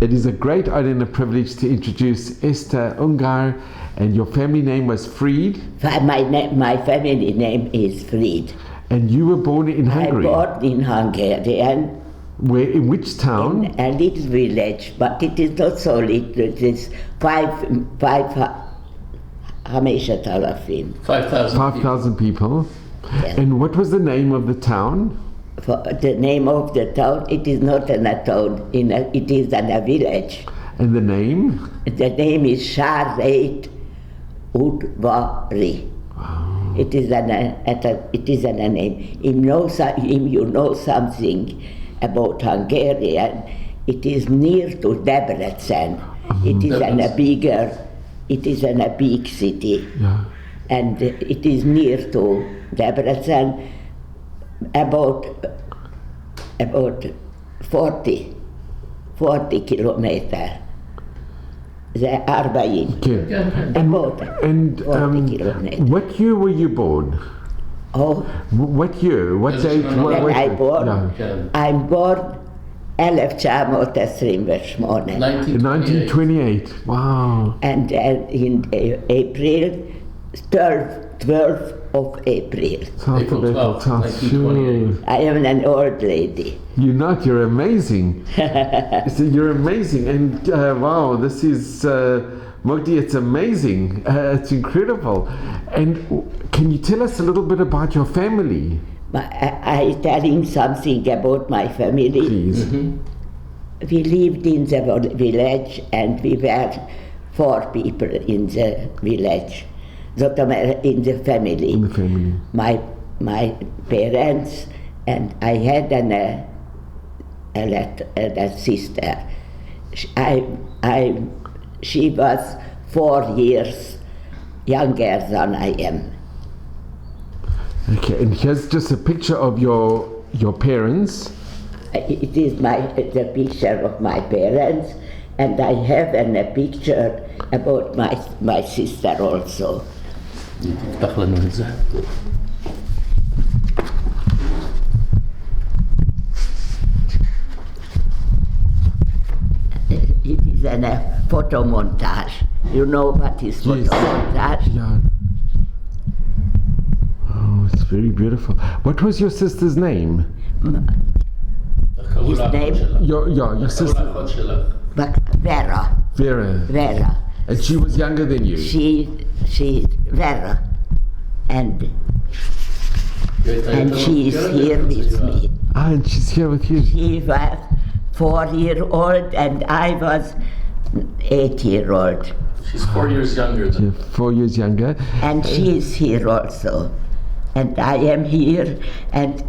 It is a great honor and a privilege to introduce Esther Ungar, and your family name was Fried. My family name is Fried. And you were born in Hungary. I born in Hungary, and where, in which town? In a little village, but it is not so little. It is 5,000 people. Yeah. And what was the name of the town? The name of the town, it is not a town, it is a village. And the name? The name is Sárrét Udvari. Wow. It is a name. If you know something about Hungarian, it is near to Debrecen. It is in a big city. Yeah. And it is near to Debrecen, about 40 kilometers. The 40. Okay. About 40 kilometers. What year were you born? Oh. What year? What date? When I born? Yeah. I'm born 1928. 1928. Wow. And in April, 12th of April. April 12th, 1928. I am an old lady. You're not, you're amazing. So you're amazing. And wow, this is, Magdi, it's amazing. It's incredible. And can you tell us a little bit about your family? I telling something about my family. Please. Mm-hmm. We lived in the village, and we were 4 people in the village. In the family. In the family. My parents, and I had a sister. She was 4 years younger than I am. Okay, and here's just a picture of your parents. It is the picture of my parents, and I have a picture about my sister also. It is a photo montage. You know what is photo montage? Yeah. Oh, it's very beautiful. What was your sister's name? His name? Your sister. Vera. Vera. And she was younger than you? She Vera. And she is here with me. Ah, and she's here with you. She was 4-year-old and I was 8-year-old. She's 4 years younger than you. 4 years younger. And she is here also. And I am here, and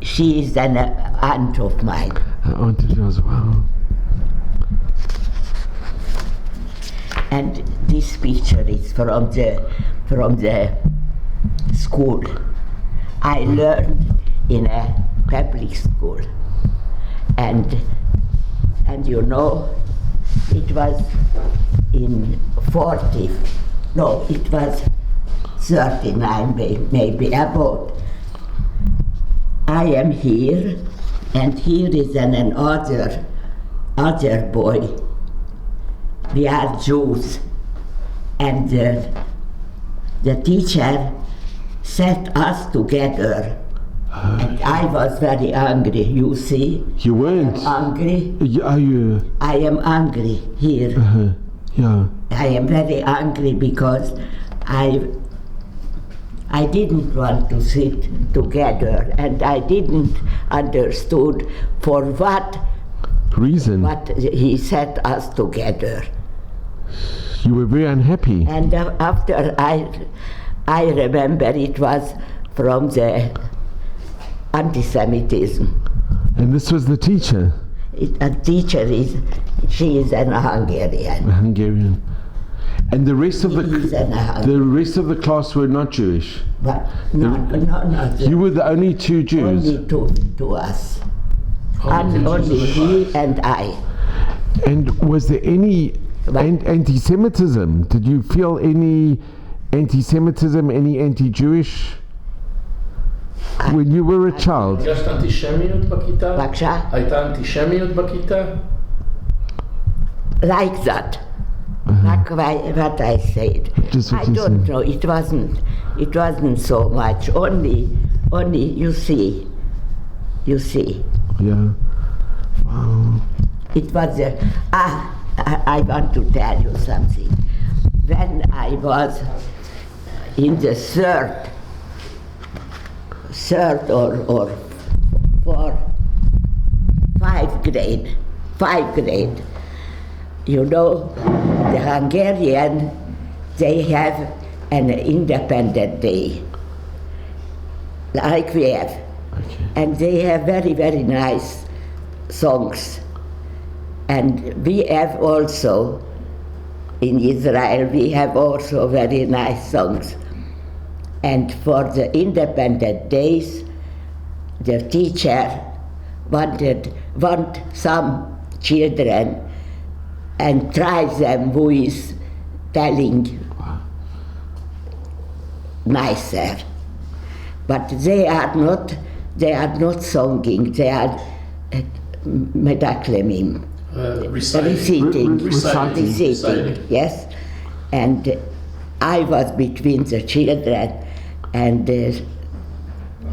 she is an aunt of mine. An aunt of yours, wow. And this picture is from the school. I learned in a public school, and you know, it was in 40. No, it was 39, maybe about. I am here, and here is another boy. We are Jews, and the teacher set us together, and I was very angry. You see, you weren't angry. Are you? I am angry here. Yeah. I am very angry because I didn't want to sit together, and I didn't understood for what reason. What he set us together. You were very unhappy. And after I remember it was from the anti-Semitism. And this was the teacher? A teacher she is an Hungarian. A Hungarian. And the rest of the class were not Jewish. But not you were the only 2 Jews. Only to us. And only he and I. And was there any anti-Semitism? Did you feel any anti-Semitism, any anti-Jewish when you were a child? הייתה אנטישמיות בכיתה? בבקשה? הייתה אנטישמיות בכיתה? like that. Like what I said. Just what I you don't said. know. It wasn't so much. Only you see. Yeah. Wow. It was I want to tell you something. When I was in the third or five grade, you know, the Hungarian, they have an independent day, like we have. Okay. And they have very, very nice songs. And we have also, in Israel, we have also very nice songs. And for the independent days, the teacher want some children and try them who is telling nicer. But they are not singing, they are medaklemim, Reciting. reciting, yes. And I was between the children, and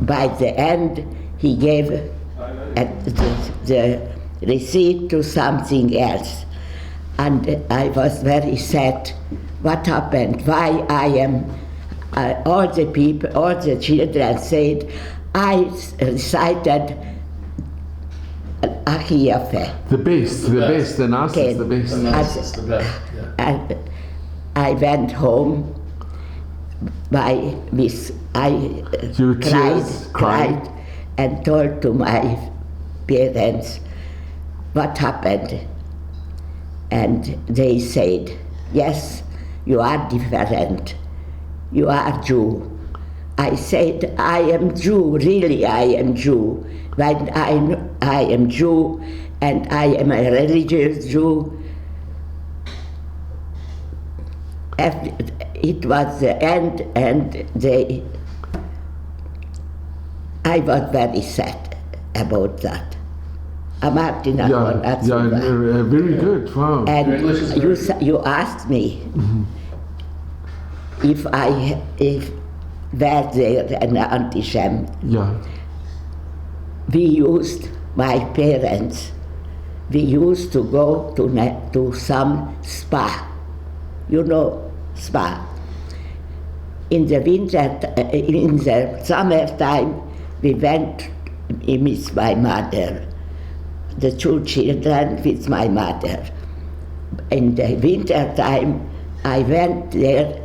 by the end he gave the receipt to something else. And I was very sad. What happened? Why I am? All the children said, I recited Achiafe. The best, the nicest, the best. The nicest, the best. Yeah. And I went home. I You were tears, cried, and told to my parents what happened. And they said, yes, you are different. You are Jew. I said, I am Jew, really I am Jew. When I am Jew, and I am a religious Jew. It was the end, and I was very sad about that. Very good, wow. And Your English is very good. you asked me if were there an antisem. Yeah. We used, my parents, we used to go to some spa. You know, spa. In the summertime, we went with my mother, the two children with my mother. In the winter time, I went there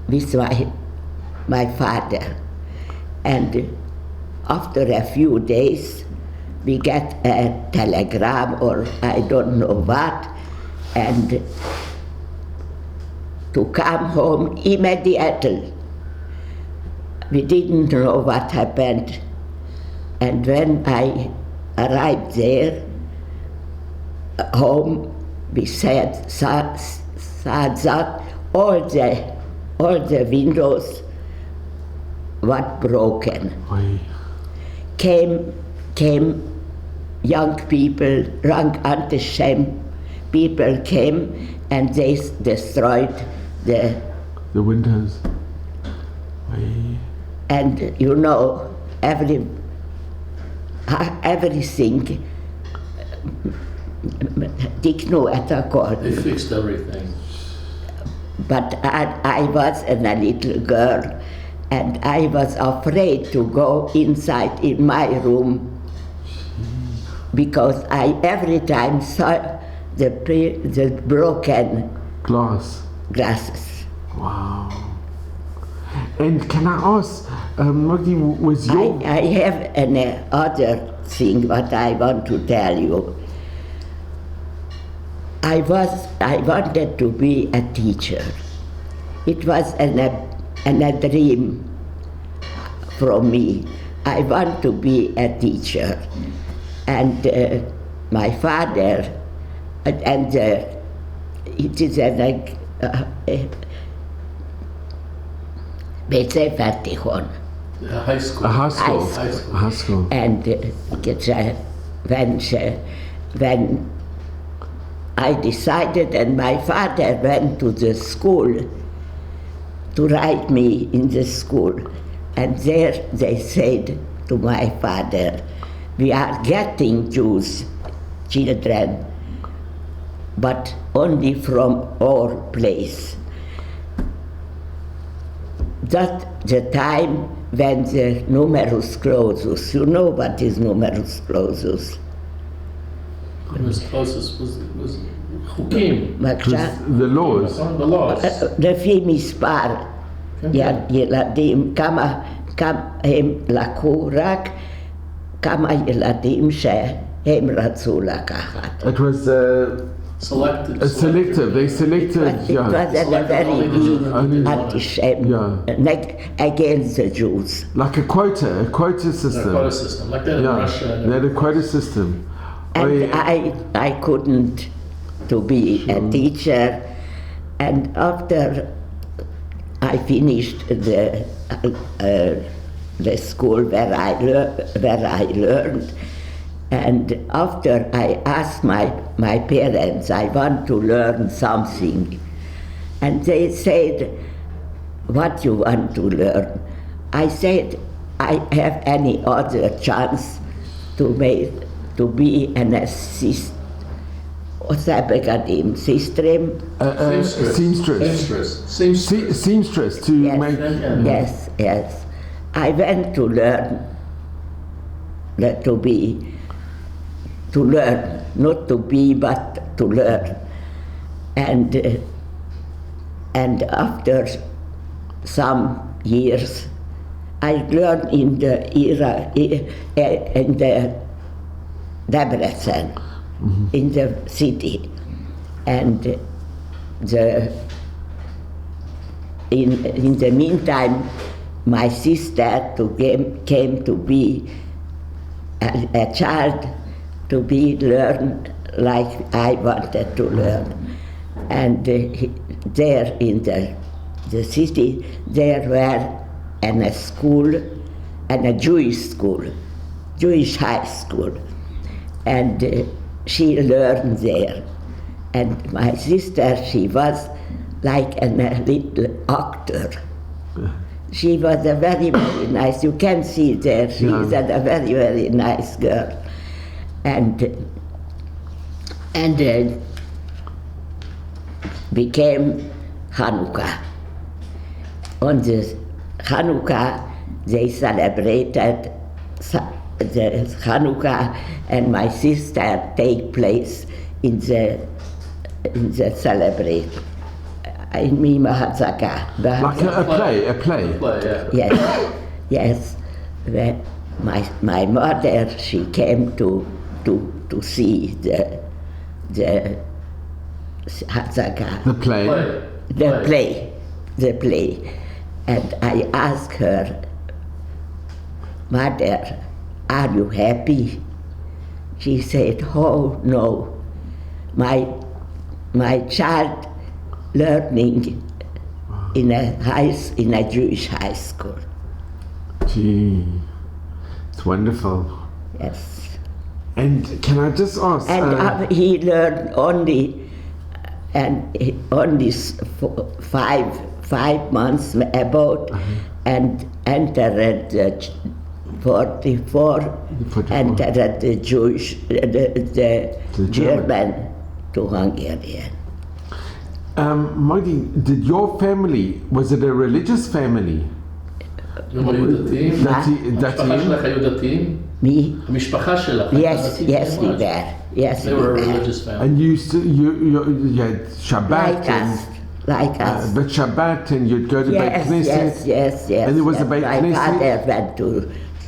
with my father. And after a few days, we get a telegram or I don't know what, and to come home immediately. We didn't know what happened. And when I arrived there, home, we saw that all the windows were broken. Oy. Came young people, young anti-Shem people came, and they destroyed the windows. Oy. and you know everything. Dikno at a call. They fixed everything. But I was a little girl, and I was afraid to go inside in my room because I every time saw the broken glasses. Wow. And can I ask, Magdi, was your... I have another thing what I want to tell you. I wanted to be a teacher. It was a dream from me. I want to be a teacher. And my father, and it is High school. High school. And when I I decided, and my father went to the school to write me in the school. And there they said to my father, we are getting Jews children, but only from our place. That's the time when the numerus clausus, you know what is numerus clausus? Numerus clausus was חוקים. The laws. The laws. לפי מספר ילדים, כמה הם לקחו, רק כמה ילדים שהם רצו לקחת. It was selective. They selected. It was a very big anti-Semitism against the Jews. Like a quota system. A quota system, like that in Russia. They had a quota system. And I couldn't to be a teacher, and after I finished the school where I learned, and after I asked my parents, I want to learn something, and they said, what you want to learn? I said, I have any other chance to be an assist. What's that begadim? Seamstress to make. Yes. I went to learn, to learn, not to be, but to learn. And after some years, I learned in the Debrecen, in the city, and in the meantime, my sister came to be a child to be learned like I wanted to learn, and there in the city there were a school and a Jewish school, Jewish high school, and she learned there. And my sister, she was like a little actor. She was a very, very nice, you can see there, she is a very, very nice girl. And became Hanukkah. On the Hanukkah, they celebrated the Hanukkah, and my sister take place in the celebrate. In Mima Hatzaka. Like a play. Yes. When my mother, she came to see the Hatzaka. The play. And I asked her, Mother, are you happy? She said, oh no, my child learning in a Jewish high school. Gee, it's wonderful. Yes. And can I just ask? And he learned only 5 months about, and entered 44, entered the German to Hungarian. Magdi, did your family, was it a religious family? המשפחה שלך היו דתיים? Me? המשפחה שלך? Yes, we were. Yes, they were a religious family. And you had Shabbat like us. But Shabbat, and you'd go to Beit Knesset. Yes. And there was a Beit My Knesset. father went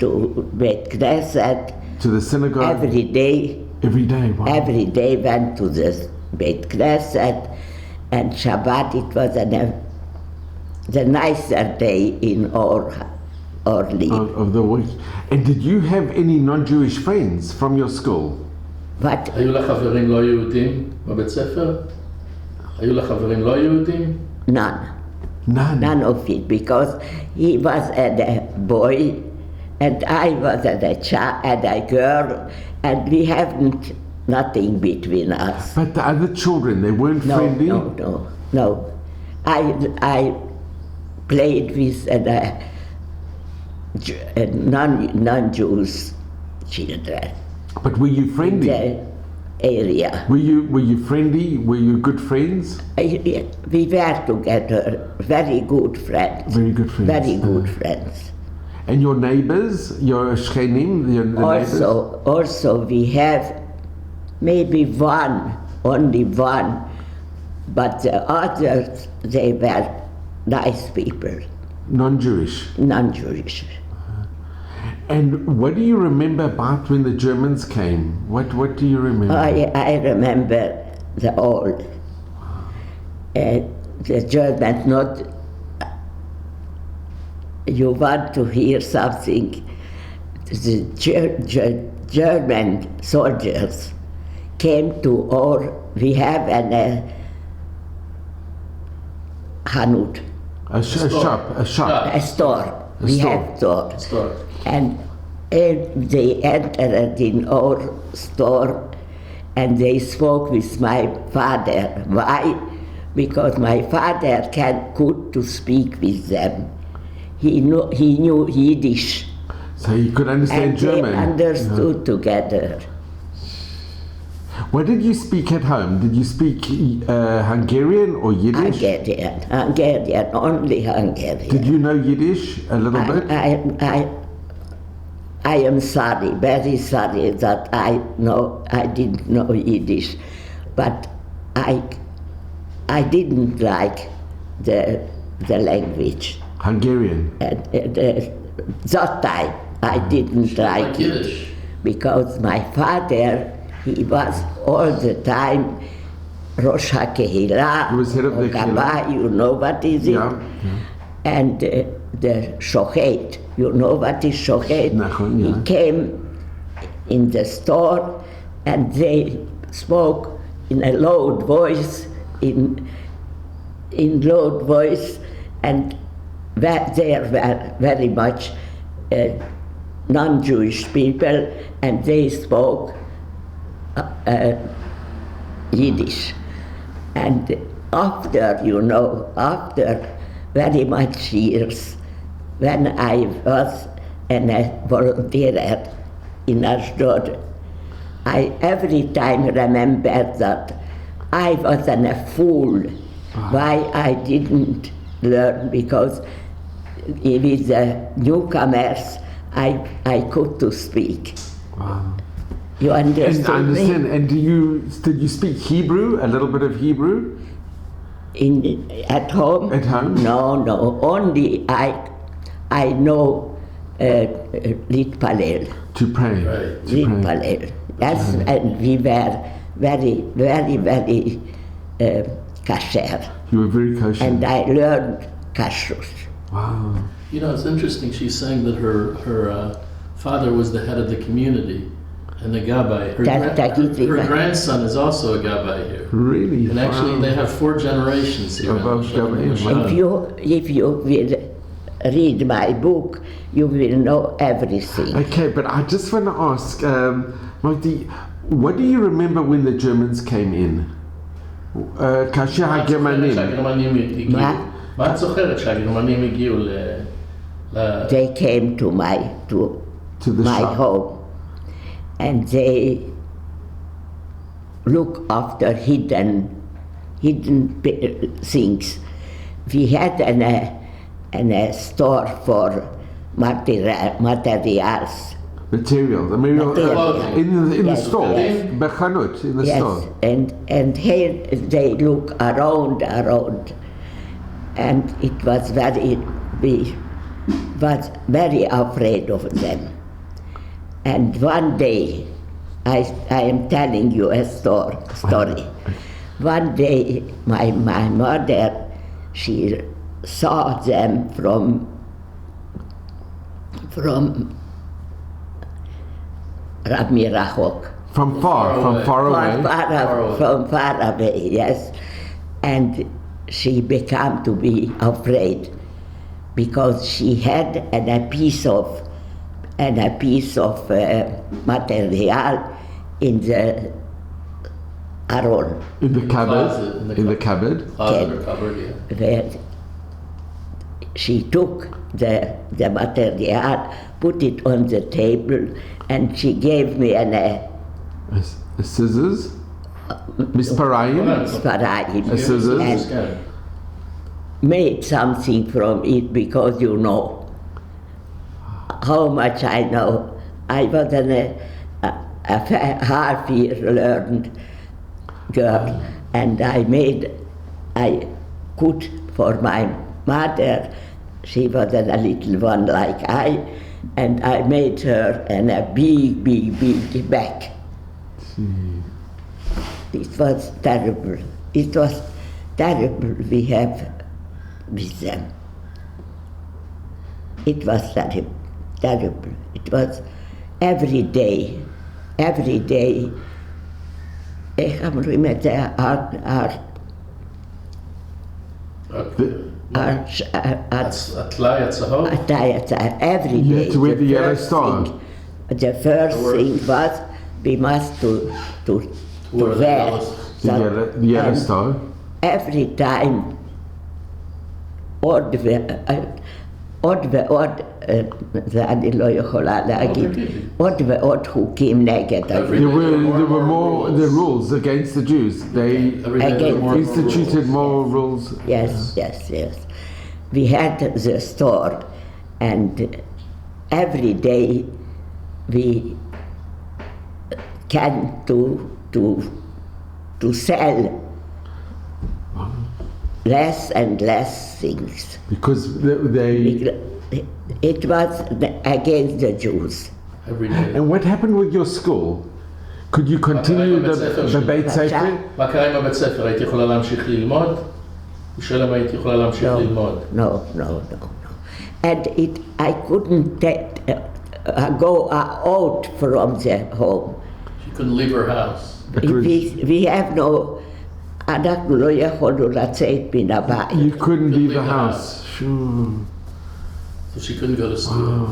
to Beit Knesset. To the synagogue. Every day. Wow. Every day went to the Beit Knesset, and Shabbat, it was the nicer day in our life. Of the week. And did you have any non-Jewish friends from your school? But היו לך חברים לא יהודים בבית ספר? היו לך חברים לא יהודים? None of it, because he was a boy and I was a child and a girl, and we haven't nothing between us. But the other children, they weren't friendly? No. I played with non-Jews children But were you in friendly? the area. Were you friendly? Were you good friends? We were together, very good friends. Very good friends. Very good friends. And your neighbors, your shchenim, the neighbors? Also, we have maybe only one, but the others, they were nice people, Non-Jewish. non-Jewish. And what do you remember about when the Germans came? What do you remember? I remember the old. The Germans not. You want to hear something? The German soldiers came to we have a hanut, A shop. a store. We store. have store. Store. And they entered in our store and they spoke with my father. Why? Because my father could to speak with them. He knew Yiddish. So you could understand And German. they understood together. What did you speak at home? Did you speak Hungarian or Yiddish? Hungarian, only Hungarian. Did you know Yiddish a little bit? I am sorry, very sorry that I didn't know Yiddish, but I didn't like the language. Hungarian. That time I didn't like it Yiddish. because my father, he was all the time Rosh HaKehillah, He was head of the Gabbai, you know what is it? Yeah. And the Shochet, you know what is Shochet? Nachon, yeah. He came in the store and they spoke in a loud voice, in loud voice, and there were very much non-Jewish people, and they spoke Yiddish. And after very much years, when I was a volunteer in Ashdod, I every time remember that I was a fool. Why I didn't learn, because with the newcomers I could to speak. Wow. You And I understand me? understand. And did you speak Hebrew? A little bit of Hebrew? At home? At home? No. Only I know Litpalel. To pray. Right. To pray. Litpalel. Yes, and we were very, very, very kasher. You were very kosher. And I learned kashrut. Wow. You know, it's interesting. She's saying that her father was the head of the community and the gabbai. Her grandson is also a gabbai here. Really? And actually, Wow. they have 4 generations here. Of gabbai. If you will read my book, you will know everything. Okay, but I just want to ask, Magdi, what do you remember when the Germans came in? כאשר הגרמנים. מה את זוכרת שהגרמנים הגיעו They came to my To the my shop. home, and they look after hidden things. We had a store for materials. Materials. Materials. In the Yes, store. yes. Bechanut, in the Yes, store. and here they look around, and it was we was very afraid of them. And one day, I am telling you a story. One day, my mother, she saw them from Rabmi Rachok. From far away. From far away, yes. And she began to be afraid because she had a piece of material in the Aron. In the cupboard? Closet, in the cupboard? Closet or cupboard, yeah. Where she took the material, put it on the table, and she gave me Scissors? Miss Parayim? Sparayim, Scissors? and made something from it, because you know how much I know. I was a half-year learned girl, and I could for my mother. She was a little one like I, and I made her a big bag. It was terrible. It was terrible we have with them. It was terrible. It was every day. Ik ga me met haar every You day. had to wear the yellow star. The first thing was we must to wear The yellow star. every time אני לא יכולה להגיד, עוד ועוד חוקים נגד היהודים. There were more the rules against the Jews. They instituted more rules. Yes. We had the store, and every day we came to sell less and less things. Because It was against the Jews. Every day. And what happened with your school? Could you continue the בית ספר? מה קרה עם הבית ספר? הייתי יכולה להמשיך ללמוד? הוא שואל אם הייתי יכולה להמשיך ללמוד. No. And I couldn't go out from the home. She couldn't leave her house. We have no, אנחנו לא יכולנו לצאת מן הבית. You couldn't leave the house. Sure. So she couldn't go to school.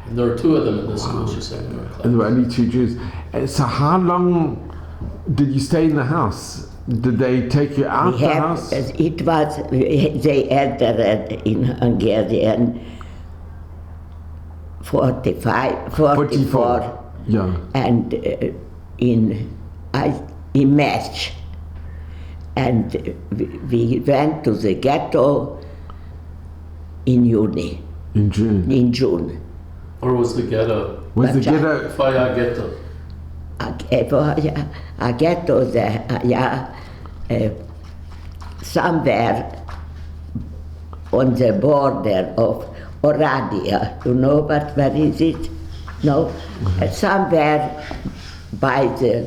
And there were two of them in the school, she said. In her class. And there were only two Jews. So how long did you stay in the house? Did they take you out the house? It was, they entered in Hungarian 44. Yeah. And in March. And we went to the ghetto in June. In June. Or was the ghetto? Was the ghetto? Fire ghetto. A ghetto somewhere on the border of Oradea. You know, but where is it? No? Somewhere by the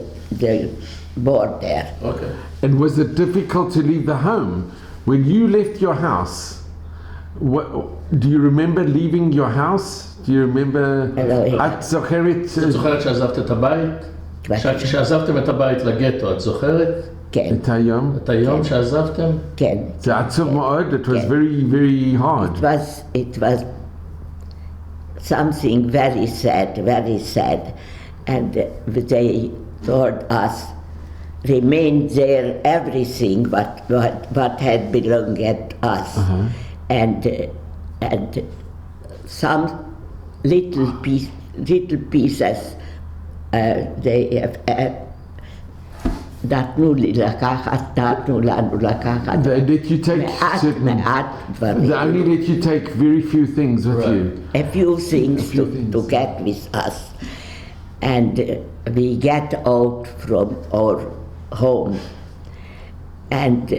border. Okay. And was it difficult to leave the home? When you left your house, do you remember leaving your house? Do you remember? את זוכרת? את זוכרת שעזבת את הבית? שעזבתם את הבית לגטו, את זוכרת? כן. את היום? את היום שעזבתם? כן. זה עצוב מאוד. It was very, very hard. It was something very sad. And they told us, remain there, everything what had belonged to us. And some little pieces they have נתנו לנו לקחת. They let you take מעט דברים. They only let you take very few things with you. A few things to get with us. And we get out from our home. And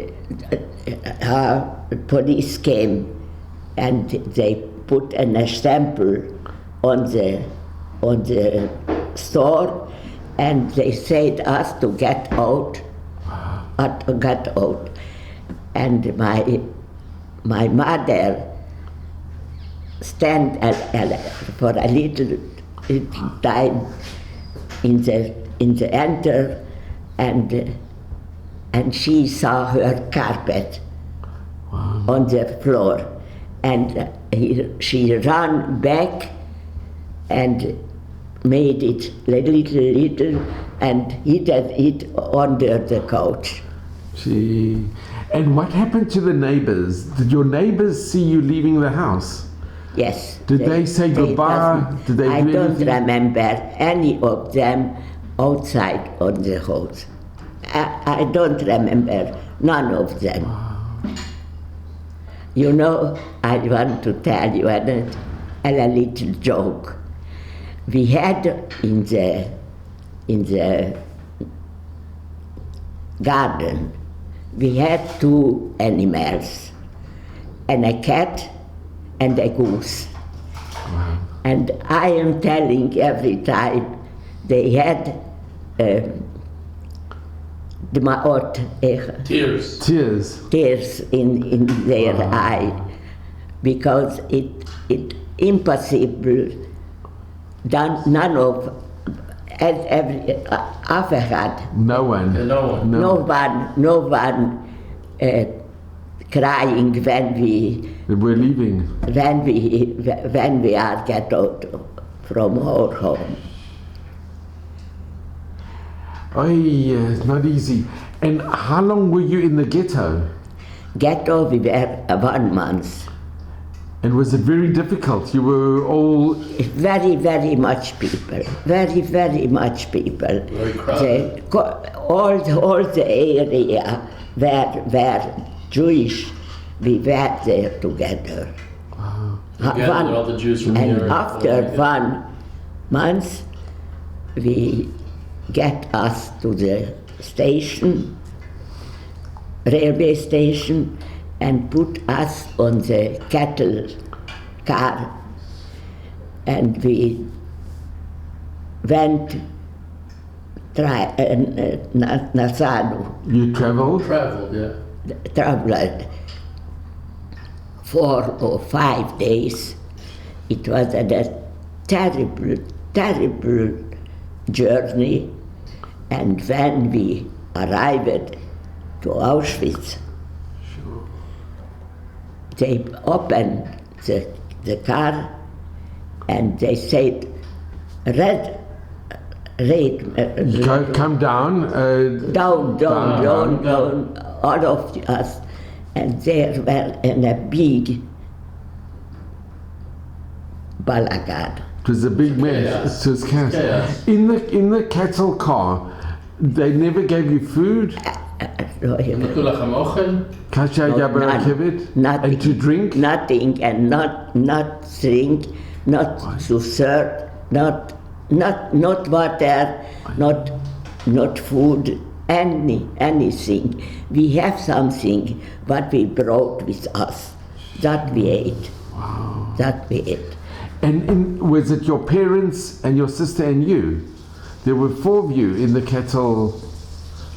police came and they put a stamp on the store, and they said us to get out. And my mother stand for a little time in the enter, and she saw her carpet on the floor, and she ran back and made it little, and hid it under the couch. Gee. And what happened to the neighbors? Did your neighbors see you leaving the house? Yes. Did they say goodbye? Did they I do don't anything? remember any of them outside on the house. I don't remember none of them. You know, I want to tell you a little joke. We had in the garden, we had two animals, and a cat and a goose. And I am telling every time they had tears in their eye, because it impossible. None of aaf had. No one. No one crying when we We're leaving. when we are get out from our home. Oh yeah, it's not easy. And how long were you in the ghetto? Ghetto, we were 1 month. And was it very difficult? You were all... Very much people. Very much people. Very crowded. All the area were Jewish. We were there together. Together, all the Jews from the and area. after 1 month, we get us to the station, railway station, and put us on the cattle car, and we went Nasanu. You traveled? Traveled, yeah. Traveled 4 or 5 days. It was a terrible journey, and when we arrived to Auschwitz, they opened the car and they said, Come down. Down, all of us. And there were in a big balagan. It was a big mess. It was chaos. Chaos. In the cattle car, they never gave you food? נתנו לכם אוכל? Kasha Yabarakivit? Nothing. And to drink? Nothing, and not drink, not to serve, not water, not food, anything. We have something what we brought with us. That we ate. Wow. That we ate. And was it your parents and your sister and you? There were 4 of you in the cattle.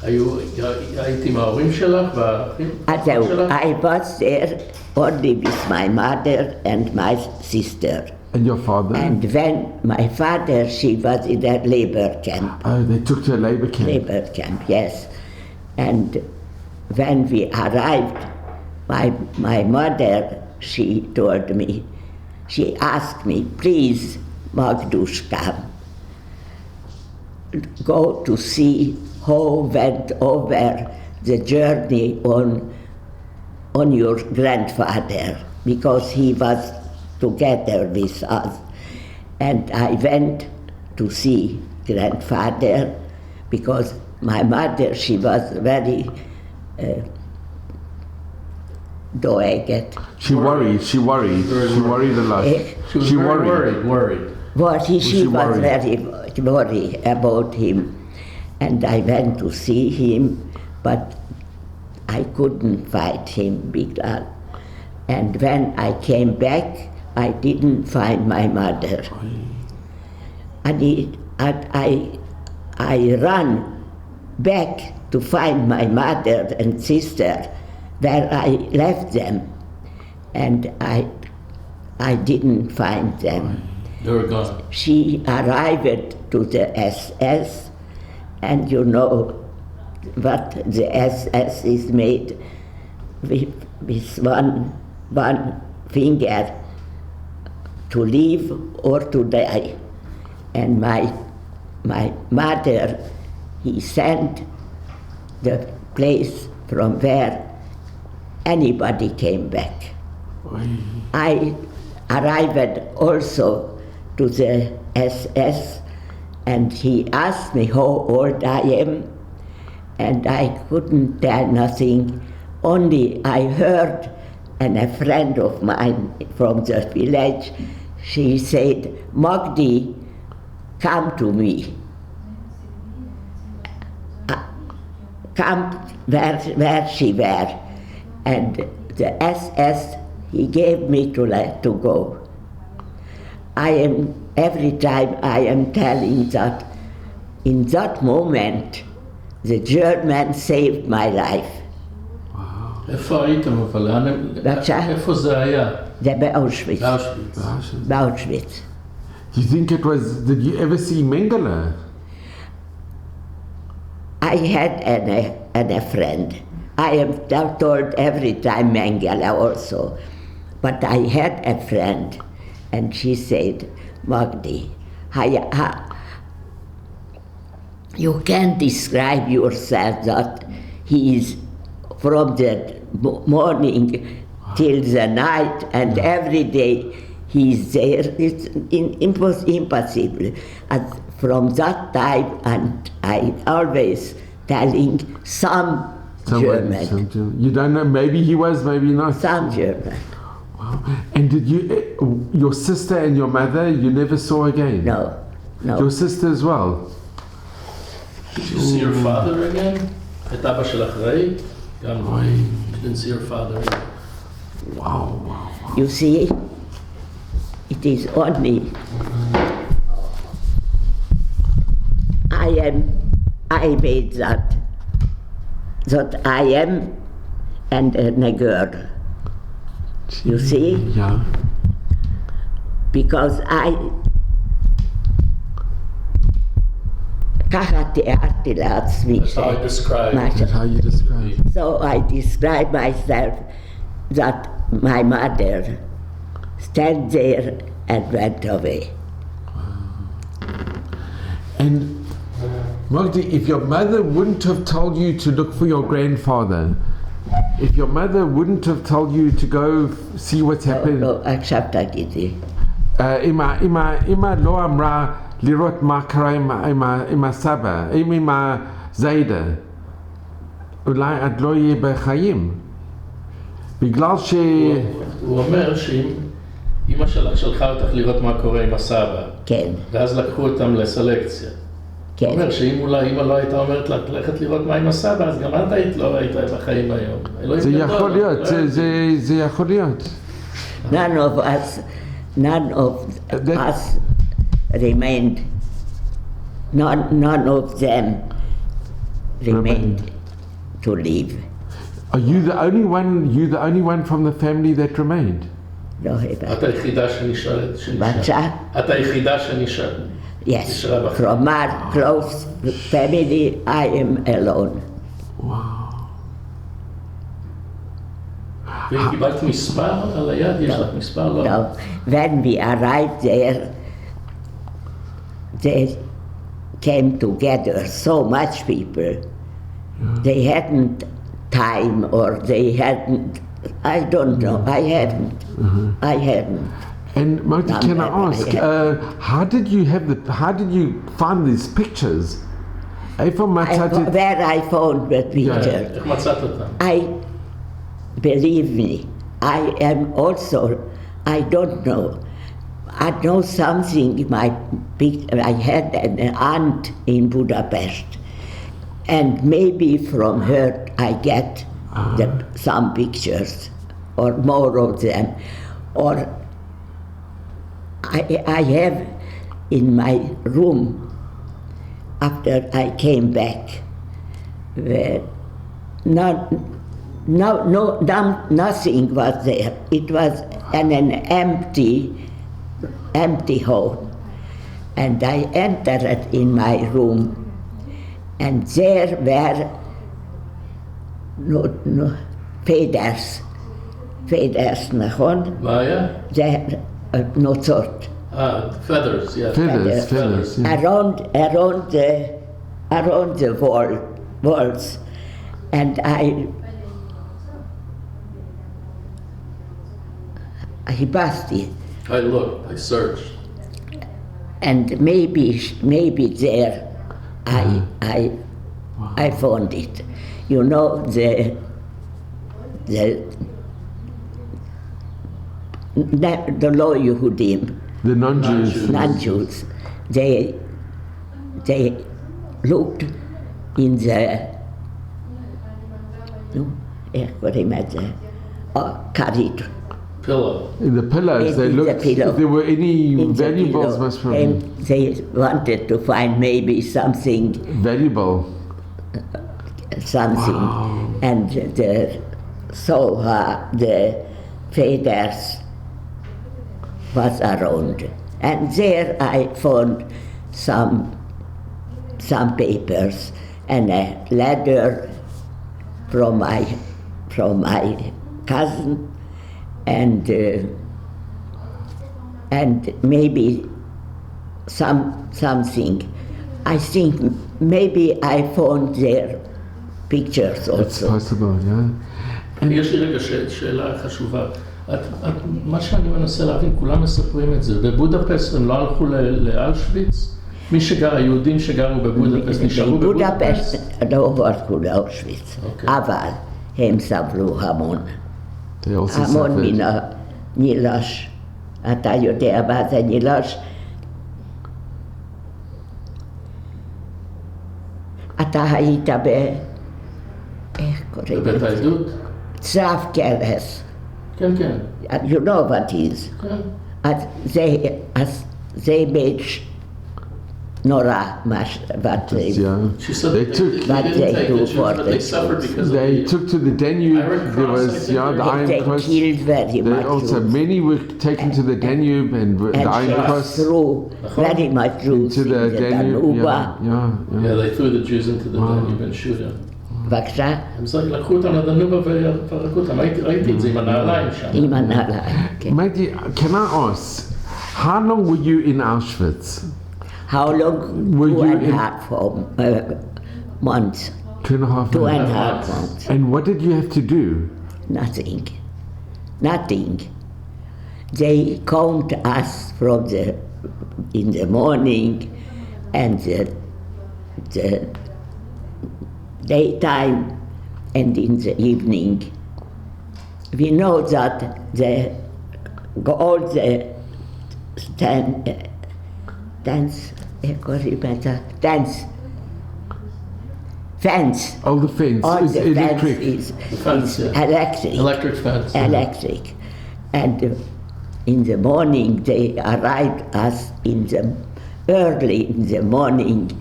היית עם ההורים שלך והאחים שלך? I was there only with my mother and my sister. And your father? And when my father, she was in a labor camp. Oh, they took to a labor camp. Labor camp, yes. And when we arrived, my mother, she told me, she asked me, please, Magdushka, go to see who went over the journey on your grandfather, because he was together with us. And I went to see grandfather, because my mother, she was very doeget. She worried a lot. She was very worried. But she was worried? very worried about him. And I went to see him, but I couldn't find him because. And when I came back, I didn't find my mother. And I ran back to find my mother and sister where I left them, and I didn't find them. They were gone. She arrived to the SS, and you know what the SS is made with one finger, to live or to die. And my mother, he sent the place from where anybody came back. I arrived also to the SS, and he asked me how old I am, and I couldn't tell nothing. Only I heard, and a friend of mine from the village, she said, Magdi, come to me. Come where she were. And the SS, he gave me to go. Every time I am telling that in that moment, the German saved my life. איפה הייתם אבל? איפה זה היה? זה באושוויץ. באושוויץ. Do you think it was, did you ever see Mengele? I had a friend. I am told every time Mengele also. But I had a friend, and she said, Magdi, you can't describe yourself that he is from the morning till the night, and every day he is there. It's impossible. And from that time, and I always telling some German. You don't know, maybe he was, maybe not. Some German. Wow. And did you, your sister and your mother, you never saw again? No. Your sister as well? Did you see your father again? את אבא שלך ראית? גם לא. You didn't see your father again. Wow. You see, it is only I made that I am and a girl. You see? Yeah. Because That's how you describe. So I describe myself that my mother stand there and went away. And Magdi, if your mother wouldn't have told you to look for your grandfather, if your mother wouldn't have told you to go see what's happened, לא, עכשיו תגידי. אמא לא אמרה לראות מה קרה עם הסבא, עם זיידה, אולי את לא יהיה בחיים. בגלל ש... הוא אומר שאם אמא שלחה אותך לראות מה קורה עם הסבא, כן. ואז לקחו אותם לסלקציה. כן. הוא אומר שאם אולי אמא לא הייתה אומרת לך ללכת לראות מה עם הסבא, אז גם את היית לא היית בחיים היום. זה יכול להיות, זה יכול להיות. None of us remained. None of them remained to live. Are you the only one from the family that remained? לא את היחידה שנשארת. בבקשה? את היחידה שנשארת. Yes, from my close family, I am alone. Wow. וקיבלת מספר על היד? יש לך מספר? לא. No. When we arrived there, they came together, so much people. They hadn't time, or they hadn't, I don't know, I hadn't. And Magdi, can I ask, how did you find these pictures? Where I found the picture. איך מצאת אותם? Believe me, I am also, I don't know. I know something, I had an aunt in Budapest, and maybe from her I get some pictures, or more of them, or I have in my room, after I came back, where nothing was there. It was an empty hall. And I entered in my room, and there were feathers, נכון? מה היה? זה נוצות. Feathers, yeah. Feathers. Yeah. Around the walls, and I busted, I looked, I searched. and maybe there I found it. You know the Lo Yehudim, The non-Jews. non-Jews, they looked in the corridor. Pillow. In the pillows, they In the looked. pillow. If there were any In the valuables, pillow. most probably. And they wanted to find maybe something, Valuable. Wow. and the feathers was around, and there I found some papers and a letter from my cousin, and maybe something. I think maybe I found their pictures It's also. possible, yeah. יש לי רגע שאלה חשובה. מה שאני מנסה להבין, כולם מספרים את זה. בבודפסט הם לא הלכו לאושוויץ? היהודים שגרו בבודפסט נשארו בבודפסט? בבודפסט לא הלכו לאושוויץ, אבל הם סבלו המון. המון מן הנילוש. אתה יודע מה זה נילוש? אתה היית איך קוראים בבית לזה? העדות? צלב קרס. כן, כן. You know what is. כן. אז זה נורא, what they She said They they took- didn't But they take do the Jews, for but the they suffered Jews. because of They the took to the Danube. Iron There Cross, I was, think yeah, the they- Iron they Cross. killed very They much also, Jews. many were taken to the Danube and the Iron And Cross threw very much Jews to the in the Danube. Danube. Yeah, they threw the Jews into the Danube and shoot them. בבקשה, הם לקחו אותם לדנובה ופרקו אותם. ראיתי את זה עם הנעליים שם. עם הנעליים. כן. Magdi, can I ask, how long were you in Auschwitz? How long? Were Two you and a in- half months. 2.5 Two and a months. half months. And what did you have to do? Nothing. They count us from in the morning and the daytime and in the evening. We know that all the fence. Oh, the fence All is the electric. fence fence, is yeah. electric. Electric fence. Electric. And in the morning they arrived us early in the morning.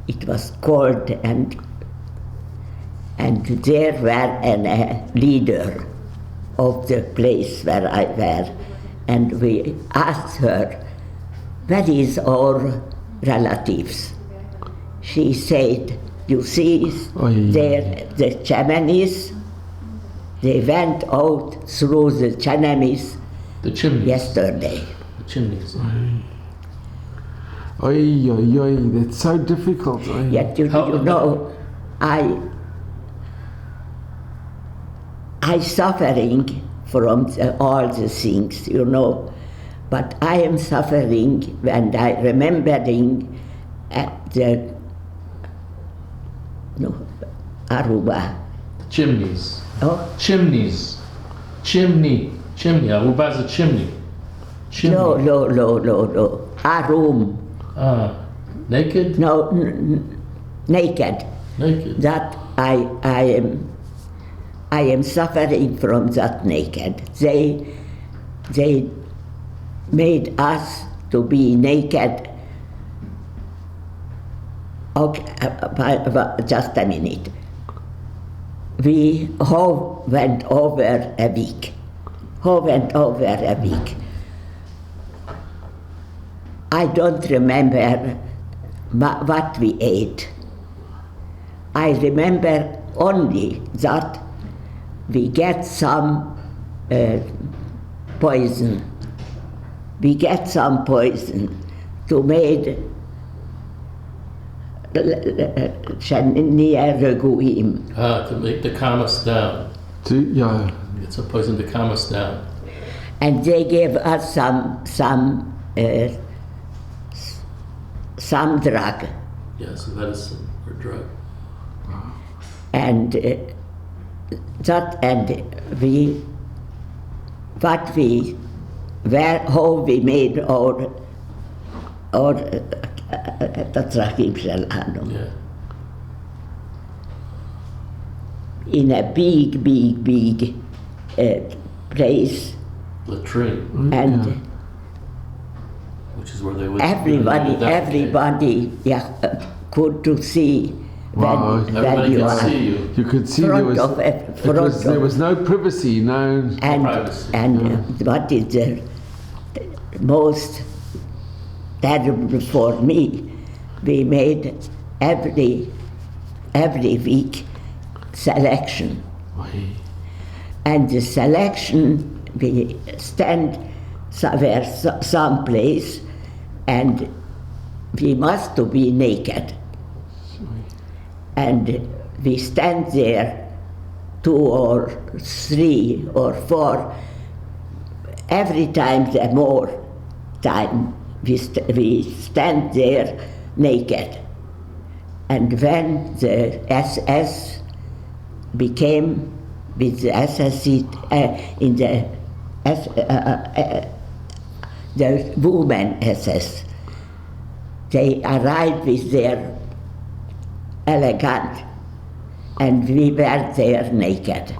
It was cold and there were a leader of the place where I were, and we asked her, where is our relatives? She said, you see there the chimneys, they went out through the chimneys The chimneys. yesterday. The chimneys. Oy, oy, oy, that's so difficult. Oy. Yet you know, I suffering from all the things, you know, but I am suffering when I remembering at the Aruba. Chimneys. Oh, Chimneys. Chimney. Aruba is a chimney. Chimney. no. Arum. Naked? No, naked. Naked. That I am suffering from that naked. They made us to be naked. Okay, just a minute. We went over a week. I don't remember what we ate. I remember only that we get some poison we get some poison to make near reguim. To make the calm us down. Yeah. It's a poison to calm us down. And they gave us some drug. Yes, medicine or drug. And how we made our Tatrachim Shalano. Yeah. In a big place. Latrine. And which is where they would everybody could to see when you could are. see you. You could see there was no privacy, no privacy. And what is the most terrible for me, we made every week selection. And the selection, we stand somewhere, someplace, and we must to be naked. And we stand there 2 or 3 or 4, every time the more time we stand there naked. And when the SS became with the SS in the women SS, they arrived with their elegant, and we were there naked.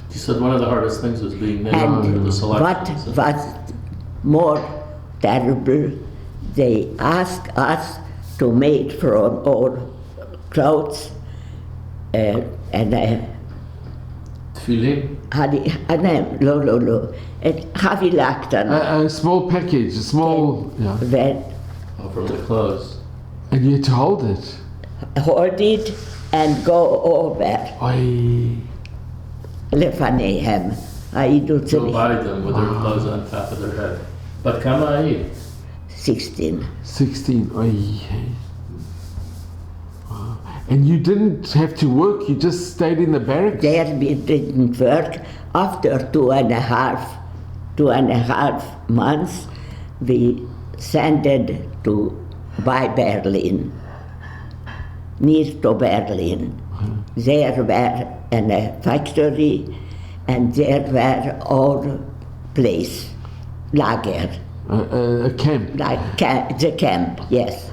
You said one of the hardest things was being naked after the selection. What was more terrible, they asked us to make from our clothes Tefillin? a small package, a small, From the clothes. and you had to hold it. Hold it and go over. Lefanehem. Go by them with their clothes on top of their head. But kama היית? 16. 16. Wow. And you didn't have to work, you just stayed in the barracks? There we didn't work. After 2.5 months, we sent it by Berlin, near to Berlin. There were a factory, and there were all place, lager. A camp? The camp, yes.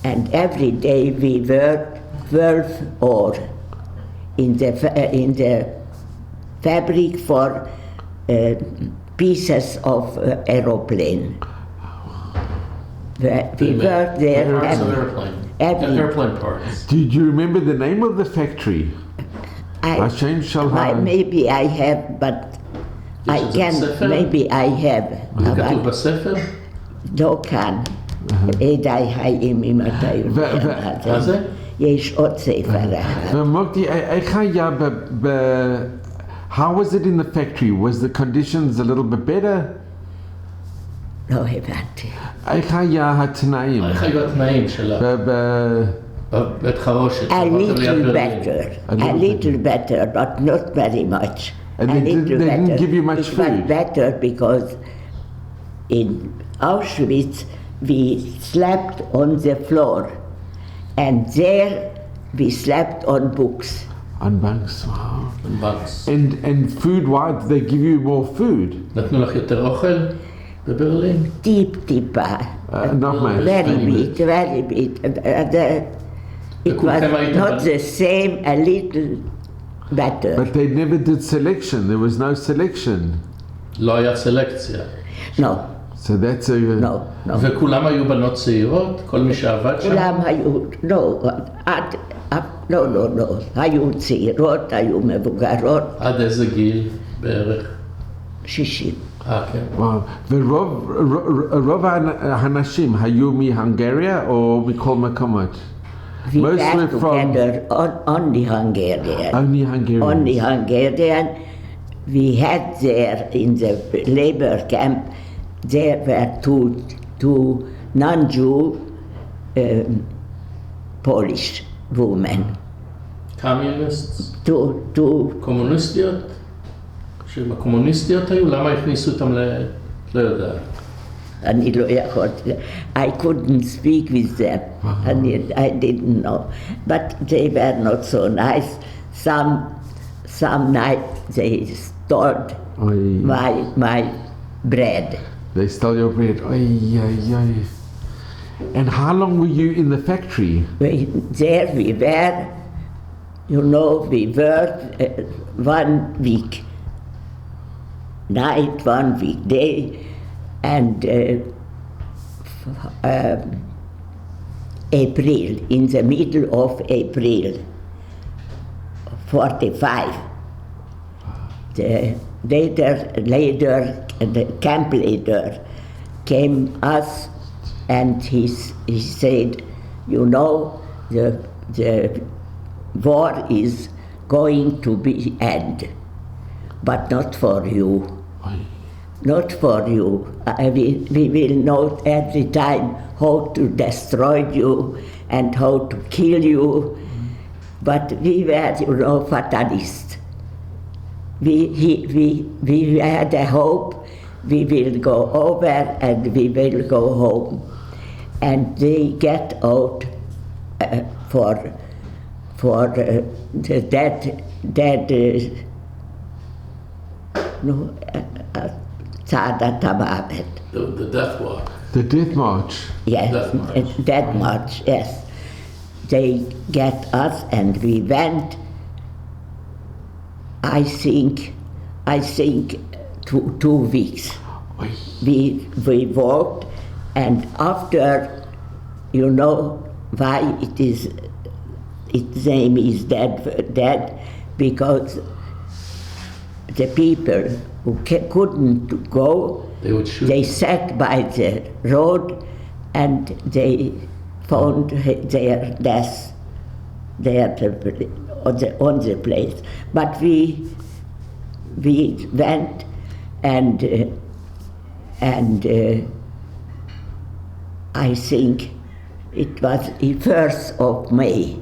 And every day we worked 12 hours in the fabric for pieces of aeroplane. We worked there airplane parts. Do you remember the name of the factory? Maybe I have, but I can't. Maybe I have. כתוב בספר? לא כאן. עדיי חיים ממתי. מה זה? יש עוד ספר אחד. Magdi, how was it in the factory? Was the conditions a little bit better? לא הבנתי. איך היה התנאים? איך היו התנאים שלה? בבית חרושת. A little better, but not very much. And they didn't give you much food? It was better because in Auschwitz we slept on the floor, and there we slept on books. On bunks, wow. On bunks. And food-wise, they give you more food? נתנו לך יותר אוכל בברלין? טיפה. Not much. Very bit. It was not the same, a little better. But they never did selection. There was no selection. לא היה סלקציה. No. So that's a... No. וכולם היו בנות צעירות? כל מי שעבד שם? כולם היו, לא. היו צעירות, היו מבוגרות. עד איזה גיל בערך? 60. כן. Wow. ורוב האנשים היו מהונגריה או מכל מקומות? We Most were were from... together only Hungarian. Only Hungarians. Only Hungarian. We had there in the labor camp there were two non-Jew Polish women. קמיוניסטס? Two קומוניסטיות? שהן הקומוניסטיות היו? למה הכניסו אותם לא יודעת. אני לא יכולתי, I couldn't speak with them, I didn't know, but they were not so nice. Some night they stole my bread. They stole your bread. Ay, ay, ay. And how long were you in the factory? There we were, you know, we worked 1 week, night, 1 week, day, and April, in the middle of April, 45. The camp leader came us and he said, you know, the war is going to be end, but not for you. Not for you. We will know every time how to destroy you and how to kill you. But we were, you know, fatalists. We had a hope. We will go over and we will go home. And they get out for the dead The death walk. The death march. Yes, death march, yes. They get us and we went, I think 2 weeks. We walked, and after, you know why its name is dead, because the people who couldn't go, They would shoot. they sat by the road and they found their death there on the place. But we went and I think it was the 1st of May.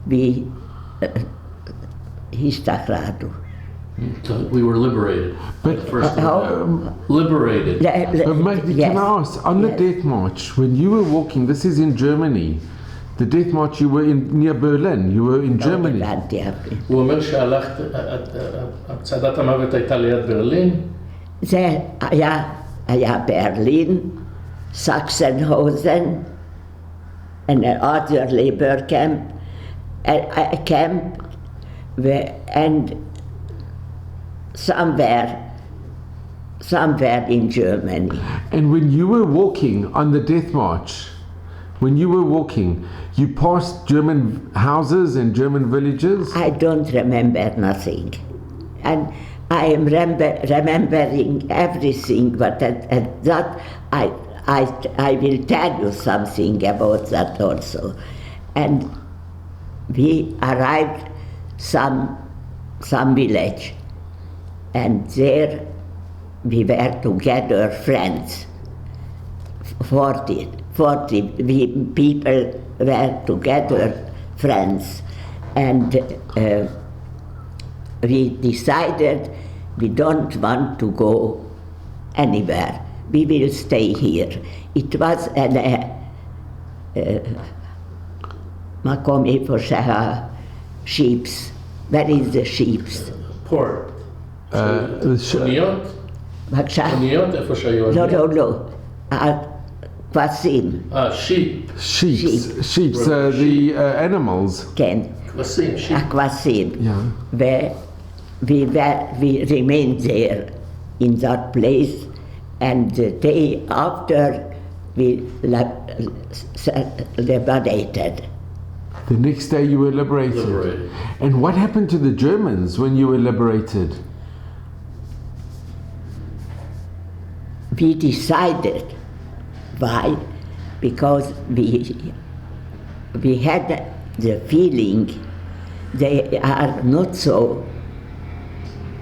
We השתחררנו. We were liberated. But, Liberated. But Magdi, can I ask, on the death march, when you were walking, this is in Germany, the death march, you were near Berlin, you were in Germany. הוא אומר שהלכת, צעדת המוות הייתה ליד ברלין? זה היה ברלין, Sachsenhausen, and other labor camp, and somewhere in Germany. And when you were walking on the death march, you passed German houses and German villages? I don't remember nothing. And I am remembering everything, but at that I will tell you something about that also. And we arrived some village, and there we were together friends. 40 people were together friends, and we decided we don't want to go anywhere. We will stay here. It was מקום איפה sheeps. Where is the sheeps? Port. אוניות? בבקשה? אוניות איפה שהיו לא, אוניות? לא, לא. כבשים. sheep. Sheep, the animals. כן. כבשים, sheep. הכבשים. Yeah. We remained there in that place, and the day after we liberated. The next day you were liberated. And what happened to the Germans when you were liberated? We decided. Why? Because we had the feeling they are not so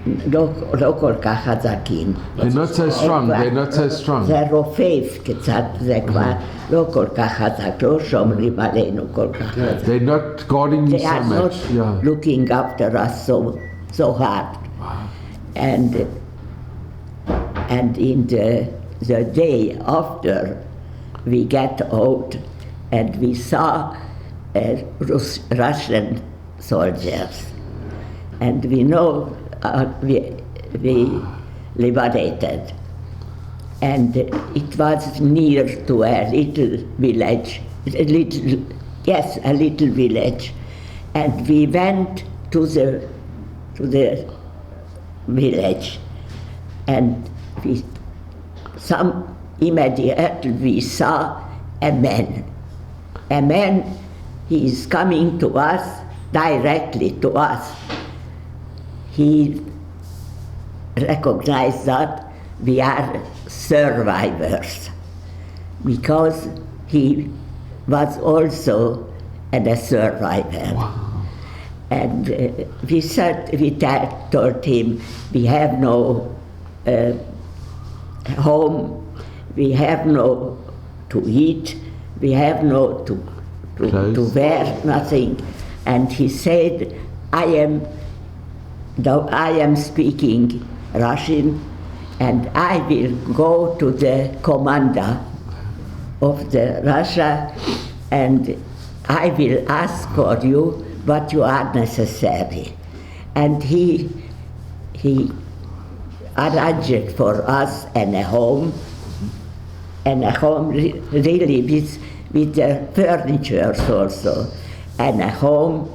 לא כל כך חזקים. They're not so strong. They're not so strong. זה רופף קצת, זה כבר לא כל כך חזק, לא שומרים עלינו כל כך חזק. They're not guarding you They so are not much. Yeah. looking after us so hard. And in the day after we get out and we saw Russian soldiers, and we know we liberated, and it was near to a little village, a little village, and we went to the village, and immediately we saw a man. He is coming to us, directly to us. He recognized that we are survivors, because he was also a survivor. Wow. And we told him, we have no home, we have no to eat, we have no to wear, nothing. And he said, I am speaking Russian, and I will go to the commander of the Russia, and I will ask for you what you are necessary. And he arranged for us a home really with the furniture also, and a home,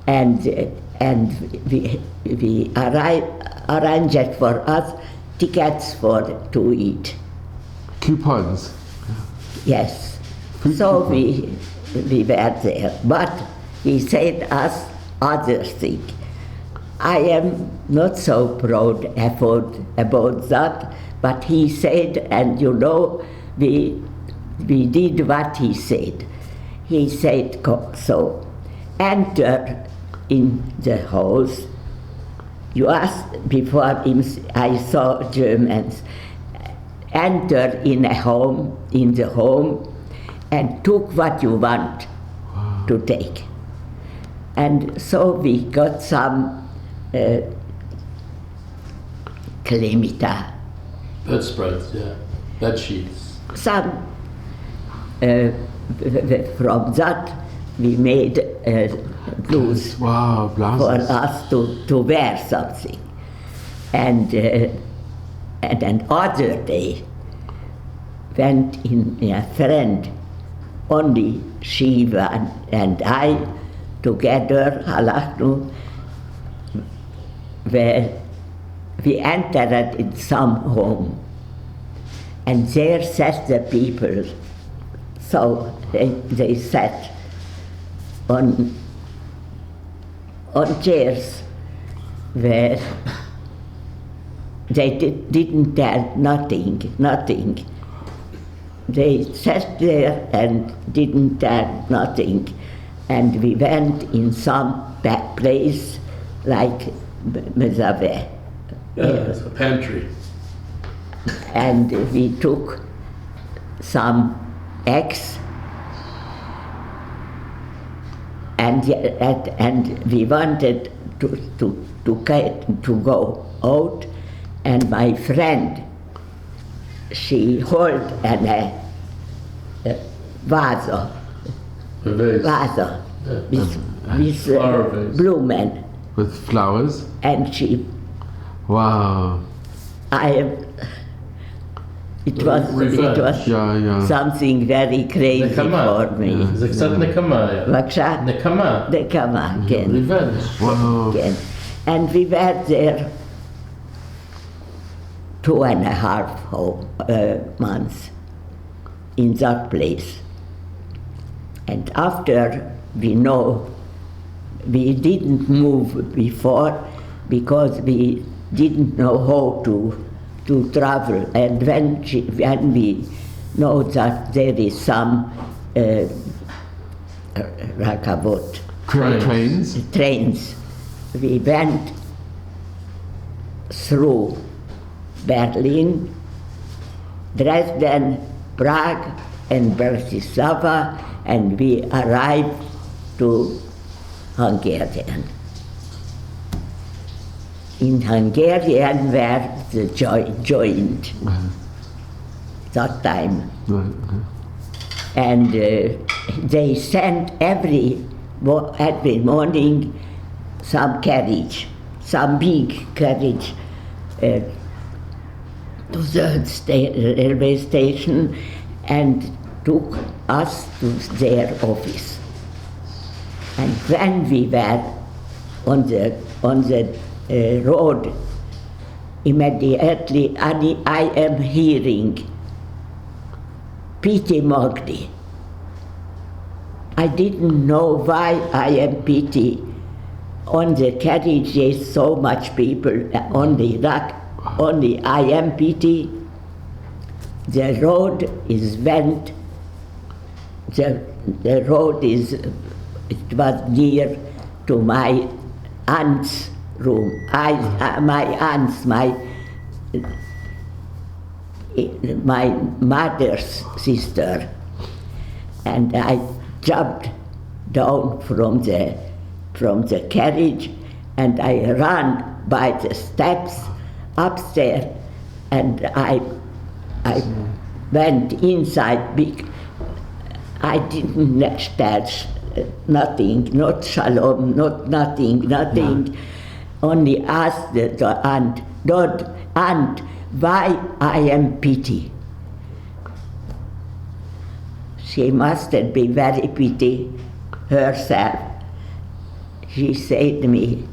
and we arranged for us tickets to eat. Coupons. Yes. Food So coupons. we were there, but he said us other thing. I am not so proud about that, but he said, and you know, we did what he said. He said, so, enter in the house. You asked before him, I saw Germans, enter in the home, and took what you want to take. And so we got some Klemita, Bedspreads, yeah. Bed sheets. some from that we made clothes Wow, for blouses. us to wear something. And another day went in a friend, only Shiva and I together, halachnu, where we entered in some home, and there sat the people. So they sat on chairs where they didn't tell nothing. They sat there and didn't tell nothing. And we went in some place like Mezaveh. Yeah, it's a pantry. And we took some eggs, and we wanted to go out, and my friend, she held a vase A vase. with Flower vase. blumen, With flowers. and she Wow. It was Yeah. something very crazy נקמה. for me. זה קצת נקמה היה. בבקשה? נקמה. נקמה, כן. Revenge. Wow. כן. And we were there 2.5 months in that place. And after we know, we didn't move before because we didn't know how to travel. And when we know that there is some rakavot, Trains. trains, we went through Berlin, Dresden, Prague, and Bratislava, and we arrived to Hungarian. In Hungarian were the joined that time. And they sent every morning some carriage, some big carriage to the railway station and took us to their office. And when we were on the road, immediately I am hearing P.T. Magdi. I didn't know why I am P.T. On the carriage there's so much people, only I am P.T. The road is went, the road is, it was near to my aunt's room. My aunt's, my mother's sister, and I jumped down from the carriage, and I ran by the steps upstairs, and I went inside. I didn't tell nothing, not shalom, not nothing. Only asked the aunt, Aunt, why I am pity? She must be very pity herself. She said to me,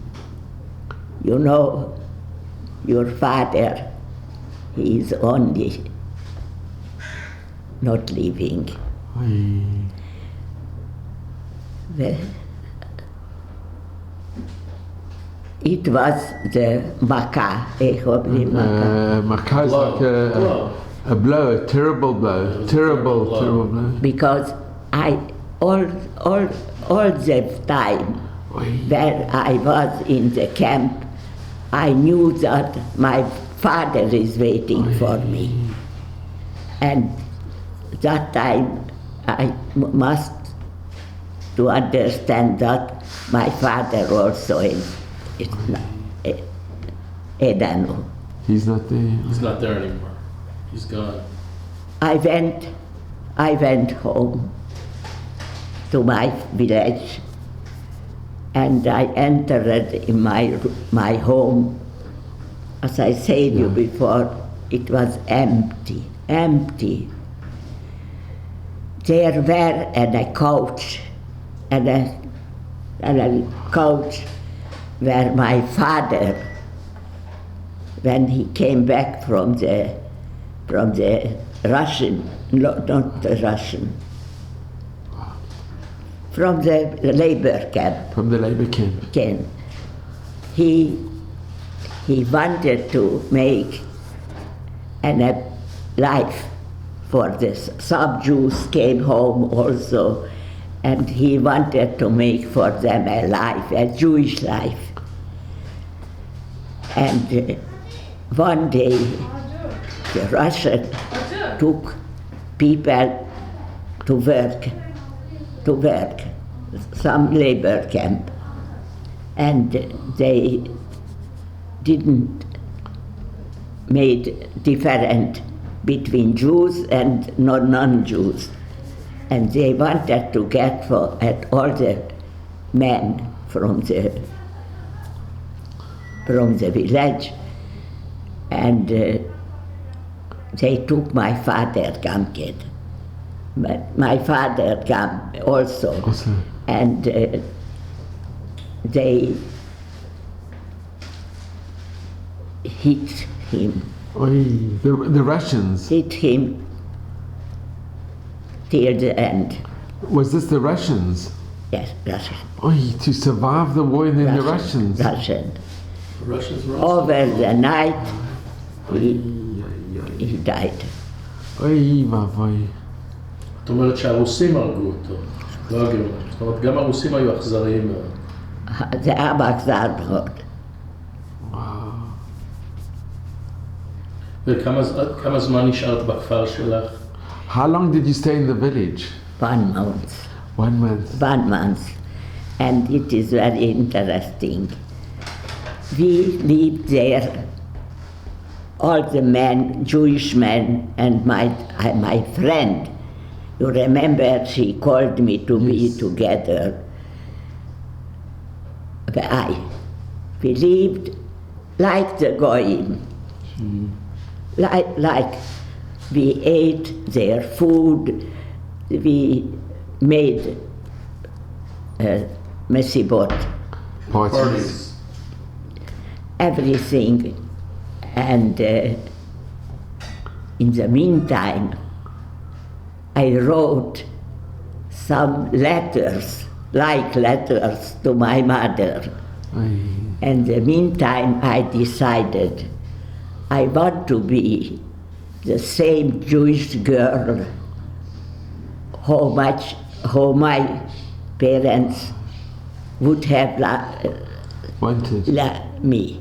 you know, your father, he is only not living. It was the Makkah. Makkah is like a blow, a terrible blow, terrible blow. Because all the time when I was in the camp, I knew that my father is waiting for me. And that time I must to understand that my father also is Edano. He's not there. He's not there anymore. He's gone. I went home to my village, and I entered in my home. As I said you before, it was empty. There were a couch, and a couch where my father, when he came back from the Russian, not the Russian, from the labor camp. From the labor camp. He wanted to make a life for this. Some Jews came home also, and he wanted to make for them a life, a Jewish life. And one day, the Russian took people to work, some labor camp, and they didn't made different between Jews and non-Jews. And they wanted to get at all the men from the village, and they took my father Gamkid. But my father came also, and they hit him. The Russians? Hit him till the end. Was this the Russians? Yes, Russian. To survive the war and then the Russians? Russian. Over the night, he died. אוי ואבוי. זאת אומרת שהרוסים הרגו אותו, לא הגרמנים. זאת אומרת, גם הרוסים היו אכזריים מאוד. זה היה באכזר מאוד. וכמה זמן נשארת בכפר שלך? How long did you stay in the village? 1 month. 1 month. 1 month. And it is very interesting. We lived there, all the men, Jewish men, and my friend. You remember she called me to be together. But we lived like the Goyim. Like we ate their food, we made mesibot, Parties. everything. And in the meantime, I wrote some letters, like letters to my mother. And in the meantime, I decided I want to be the same Jewish girl how my parents would have Wanted. me.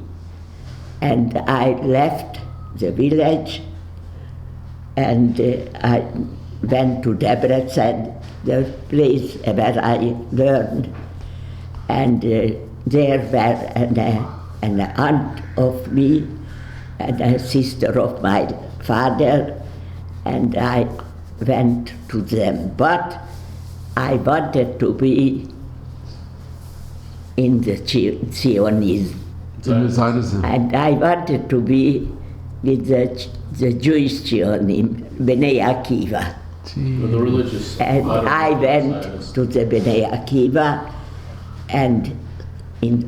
And I left the village and I went to Debrecen, the place where I learned. And there were an aunt of me and a sister of my father, and I went to them. But I wanted to be in the Zionism. In the Zionism. And I wanted to be with the Jewish Zionim, Bnei Akiva. The religious. And I went to the Bnei Akiva, and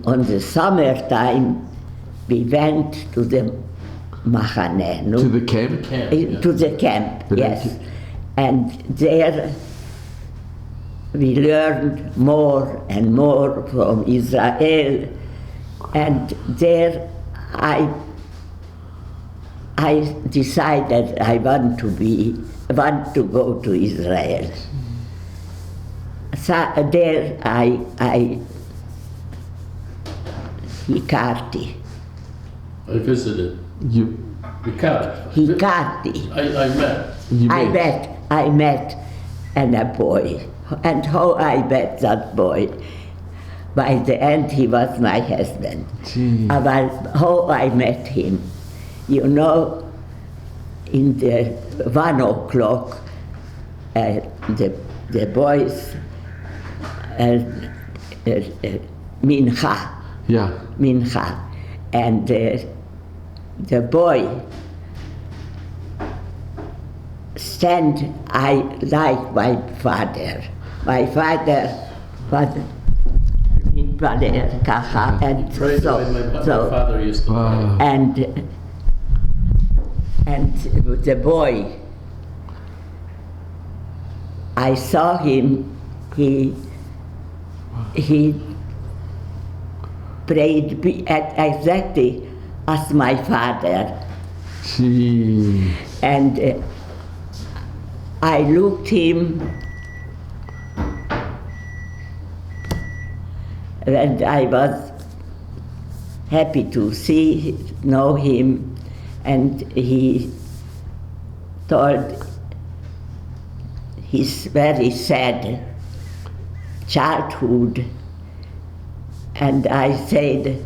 on the summertime we went to the Machane. To the camp? To the camp, yes. And there we learned more and more from Israel, and there I decided I want to go to Israel. So there I Hikati. I visited. You Hikati. I met a boy. And how I met that boy. By the end he was my husband. But how I met him, you know, in the 1 o'clock, the boys, Mincha. Yeah. Mincha. And the boy stand, I like my father. My father was in Paler, Kacha, and My father used to Wow. and the boy, I saw him, he prayed exactly as my father. Gee. And I looked him, and I was happy to know him, and he told his very sad childhood, and I said,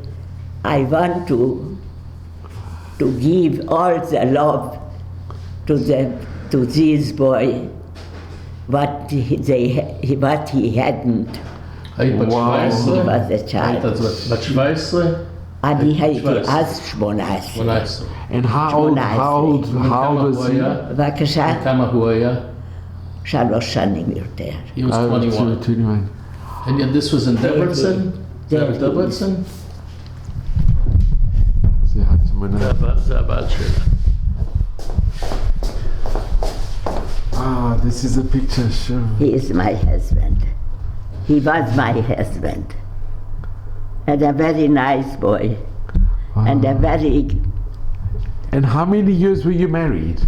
I want to give all the love to this boy, what he hadn't. היית בת וואו. 17? He was a היית child. בת 17? אני הייתי 17. אז 18. 18. And how old was he? בבקשה, כמה הוא היה? 3 שנים יותר. He was 21. 21. And yet this was in Debrecen? זה היה בדברצן? Sie hat meine. זה הבעל שלה. Ah, this is a picture, sure. He is my husband. He was my husband. And a very nice boy. And a very, And how many years were you married?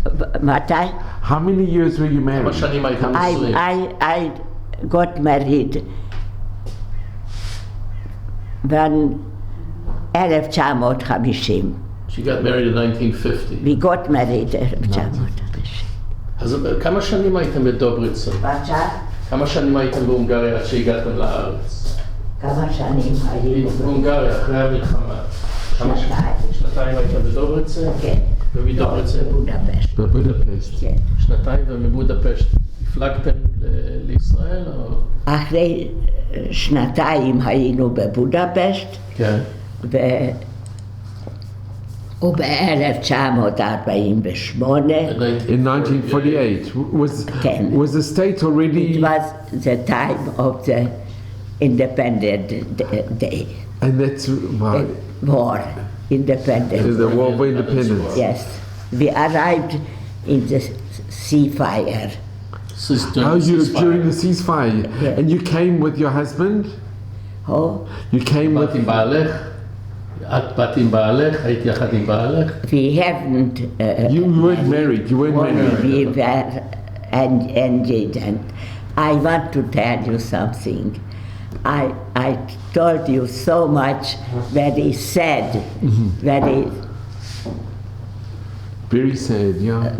מתי? How many years were you כמה married? שנים הייתם נשואים? I got married when 1950. She got married in 1950. We got married ב-1950. אז כמה שנים הייתם בדובריצה? כמה שנים הייתם בהונגריה עד שהגעתם לארץ? כמה שנים היינו בהונגריה, אחרי המלחמה. שנתיים הייתם בדובריצה? כן. ומדובריצה? בבודפשט. בבודפשט. כן. שנתיים ומבודפשט הפלגתם לישראל? אחרי שנתיים היינו בבודפשט. כן. וב-1948 In 1948, was the state already... it was the time of the independent day. And that's why... War, independence. The war for independence. Yes. We arrived in the ceasefire. During the ceasefire. Yeah. And you came with your husband? Oh, You came with... באת עם בעלך? את באת עם בעלך? היית יחד עם בעלך? we haven't. You weren't married. You weren't married. We were engaged, and I want to tell you something. I told you so much, very sad, Very sad, yeah.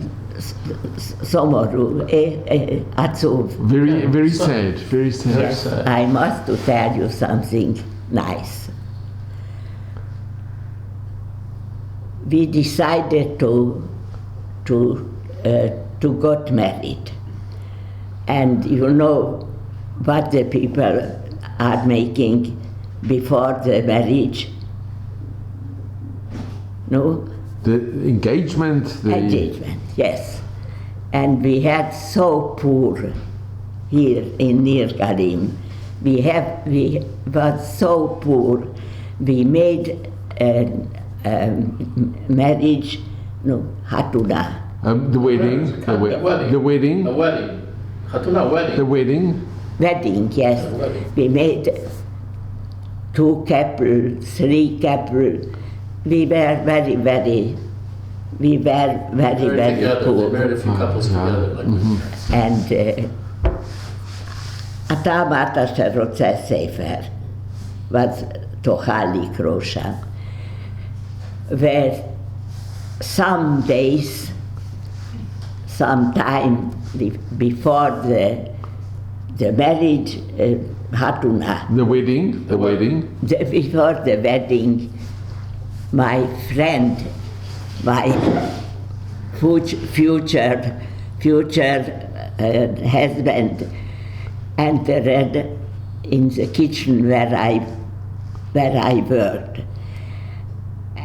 סומרו, עצוב. Very sad, very sad. Yes, I must to tell you something nice. We decided to get married, and you know what the people are making before the marriage. No? The engagement, Engagement, yes. And we had so poor here in Nir Karim. We was so poor. We made a marriage, no, hatuna. the wedding, the wedding, חתונה, wedding. the wedding. Wedding, yes. Wedding. We made 2 couples, 3 couples. We were very Married together. poor. They married a few couples together. Like this. And אתה אמרת שרוצה ספר, ואז תוכל לקרוא שם. Some days, some time before the marriage, hatuna. The wedding, the wedding. Before the wedding, my friend, my future husband entered in the kitchen where I worked,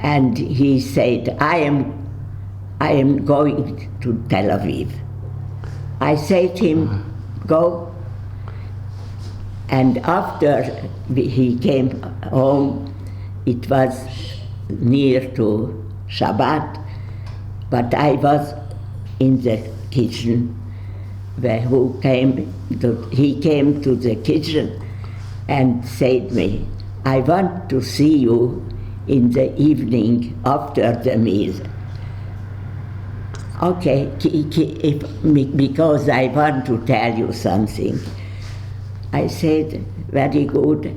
and he said, I am going to Tel Aviv. I said to him, go. And after he came home, it was near to Shabbat, but I was in the kitchen where he came to the kitchen and said me, I want to see you in the evening after the meal. Okay, because I want to tell you something. I said, very good.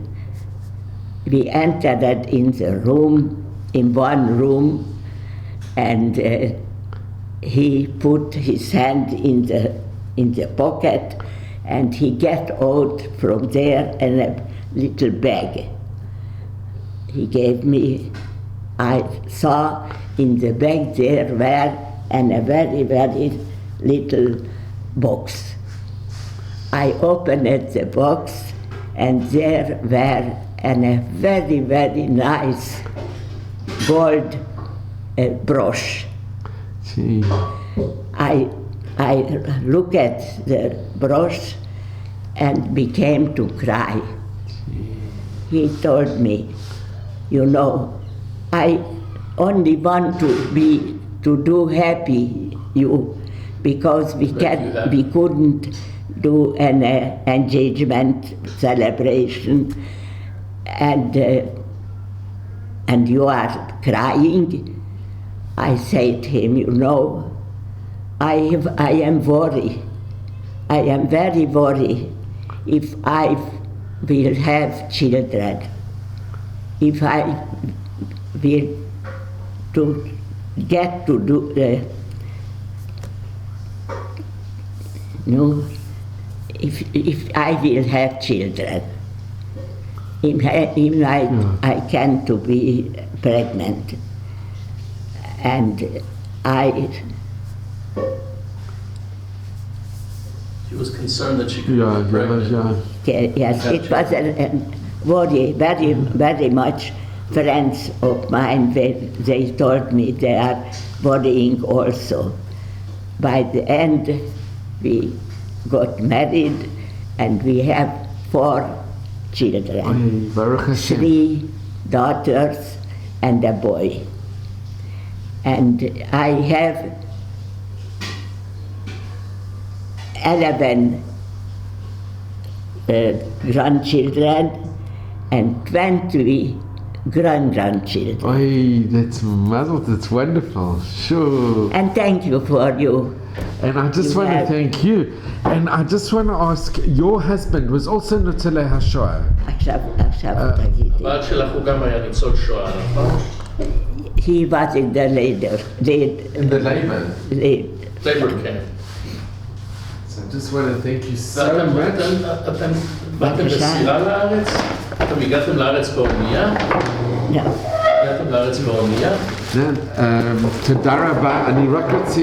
We entered in the room, in one room, and he put his hand in the pocket, and he got out from there in a little bag. He gave me, I saw in the bag there were in a very, very little box. I opened the box, and there were in a very, very nice gold brooch. Gee. I looked at the brooch and began to cry. He told me, you know, I only want to do happy you, because we couldn't do an engagement celebration, and you are crying. I said to him, you know, I am worried. I am very worried if I will have children, if I will to get to do if I will have children. I can to be pregnant, and She was concerned that she could be pregnant. yes, it was very much friends of mine. They told me they are worrying also. By the end, we got married, and we have 4 children, 3 daughters and a boy. And I have 11 grandchildren and 20 grandchildren. That's wonderful. Sure. And thank you for you. And I just want to thank you. And I just want to ask, your husband was also ניצולי השואה. עכשיו תגידי. הבעל שלך הוא גם היה ניצול שואה, נכון? He was in the labor. In the labor? Labor camp. So I just want to thank you so much. אתם באתם בסירה לארץ? אתם הגעתם לארץ באונייה? No. הגעתם לארץ באונייה? תודה רבה. אני רק רוצה